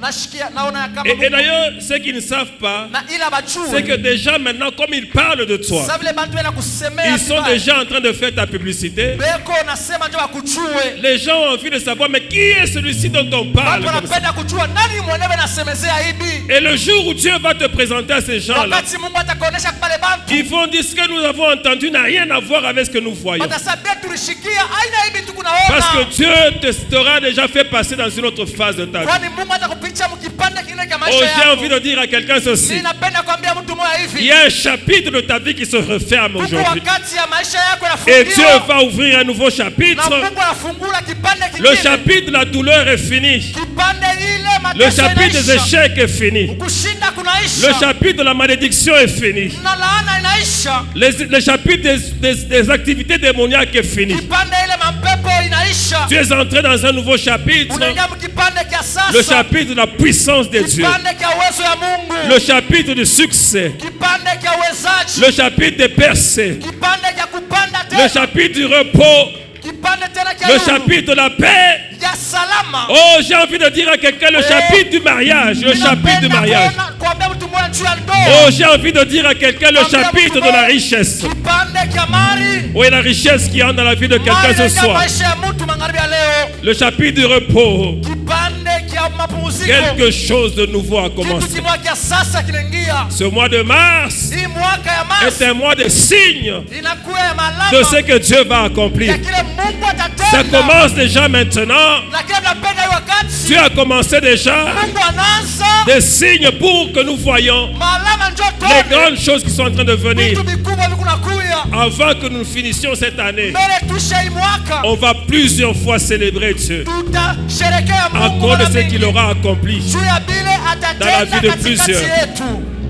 S2: Nashikia naona ya kama
S1: Et
S2: Mungu
S1: d'ailleurs, ceux qui ne savent pas,
S2: na ila
S1: c'est que
S2: bajue
S1: déjà maintenant, comme ils parlent de toi,
S2: sababu ile bantu wena kusemea
S1: ils sont
S2: vibaya.
S1: déjà en train de faire ta publicité.
S2: Beko nasema ndio bakujue.
S1: Les gens ont envie de savoir, mais qui est celui-ci dont on parle
S2: Bantu
S1: comme ça?
S2: wanapenda kujua nani mwenyewe nasemezea hivi.
S1: Et le jour où Dieu va te présenter à ces gens-là,
S2: Wakati Mungu atakuonesha pale bantu,
S1: ils vont dire ce que nous avons entendu n'a rien à voir avec ce que nous voyons.
S2: watasabia tulishikia aina hivi tu
S1: Parce
S2: kunaona.
S1: que Dieu t'aura déjà fait passer dans une autre phase de ta vie.
S2: Kwani Mungu atakupitisha mkipande kingine cha
S1: Oh,
S2: maisha
S1: j'ai envie
S2: yako.
S1: de dire à quelqu'un ceci.
S2: Mimi napenda kuambia mtu mmoja
S1: Il
S2: hivi.
S1: y a un chapitre de ta vie qui se referme
S2: Mungu
S1: aujourd'hui.
S2: wakati ya maisha yako
S1: Et Dieu
S2: yafungiwa.
S1: va ouvrir un nouveau
S2: Na
S1: chapitre.
S2: Mungu anafungula kipande
S1: Le
S2: kingine.
S1: chapitre de la douleur est fini.
S2: Kipande ile
S1: Le
S2: mateso
S1: chapitre des
S2: inaisha.
S1: échecs est fini.
S2: Kushinda
S1: Le
S2: kunaisha.
S1: chapitre de la malédiction est fini.
S2: Na laana inaisha.
S1: Le chapitre des activités démoniaques est fini.
S2: Kipande ile mapepo inaisha.
S1: Tu es entré dans un nouveau chapitre.
S2: Unaingia mkipande kia
S1: Le
S2: sasa.
S1: chapitre de la puissance de Dieu.
S2: Kipande kia uwezo ya Mungu.
S1: Le chapitre du succès.
S2: Kipande kia uwezaji.
S1: Le chapitre des percées.
S2: Kipande kia kupanda
S1: Le
S2: tena.
S1: chapitre du repos.
S2: Kipande tena kia
S1: Le
S2: nuru.
S1: chapitre de la paix.
S2: Ya salama.
S1: Oh, j'ai envie de dire à quelqu'un le chapitre du mariage. Le chapitre du mariage.
S2: Kuambia mtu mmoja juu ya ndoa.
S1: Oh, j'ai envie de dire à quelqu'un le chapitre de la richesse.
S2: Kipande kia mali.
S1: Oui, la richesse qui entre dans la vie de quelqu'un ce soir.
S2: Maisha ya mtu magharibi ya leo.
S1: Le chapitre du repos.
S2: Kipande kia mapumziko.
S1: Quelque chose de nouveau a
S2: Kitu
S1: commencé.
S2: kimoja kia sasa kinaingia.
S1: Ce mois de mars
S2: Hii mwaka ya
S1: est
S2: Mars
S1: un mois de signes
S2: inakuwa ya malama
S1: de ce que Dieu va accomplir.
S2: ya kile Mungu
S1: Ça
S2: atatenda.
S1: commence déjà maintenant.
S2: Na kile tunapenda hii wakati
S1: Dieu a commencé déjà
S2: Mungu anaanza
S1: des signes pour que nous voyions
S2: malama njoo
S1: les
S2: tuone
S1: grandes choses qui sont en train de venir.
S2: vitu vikubwa vikunakuya
S1: Avant que nous finissions cette année,
S2: mbele tushe hii mwaka
S1: on va plusieurs fois célébrer Dieu
S2: tutasherekea
S1: à
S2: Mungu
S1: cause de
S2: mara
S1: ce qu'il
S2: mingi
S1: aura accompli.
S2: juu ya bile
S1: Dans la vie
S2: atatenda
S1: de
S2: katikati
S1: plusieurs.
S2: yetu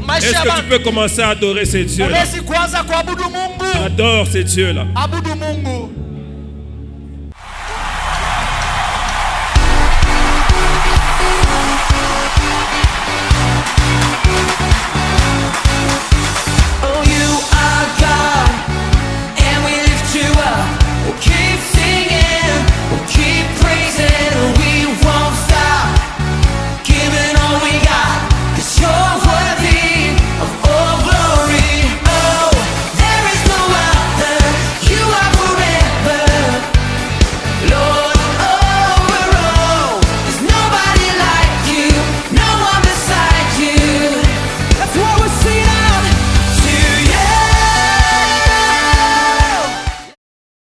S2: maisha
S1: Est-ce
S2: ya
S1: que tu
S2: bantu.
S1: peux commencer à adorer ces dieux-là?
S2: Unaweza kuanza kuabudu Mungu,
S1: Adore ces dieux-là.
S2: abudu Mungu.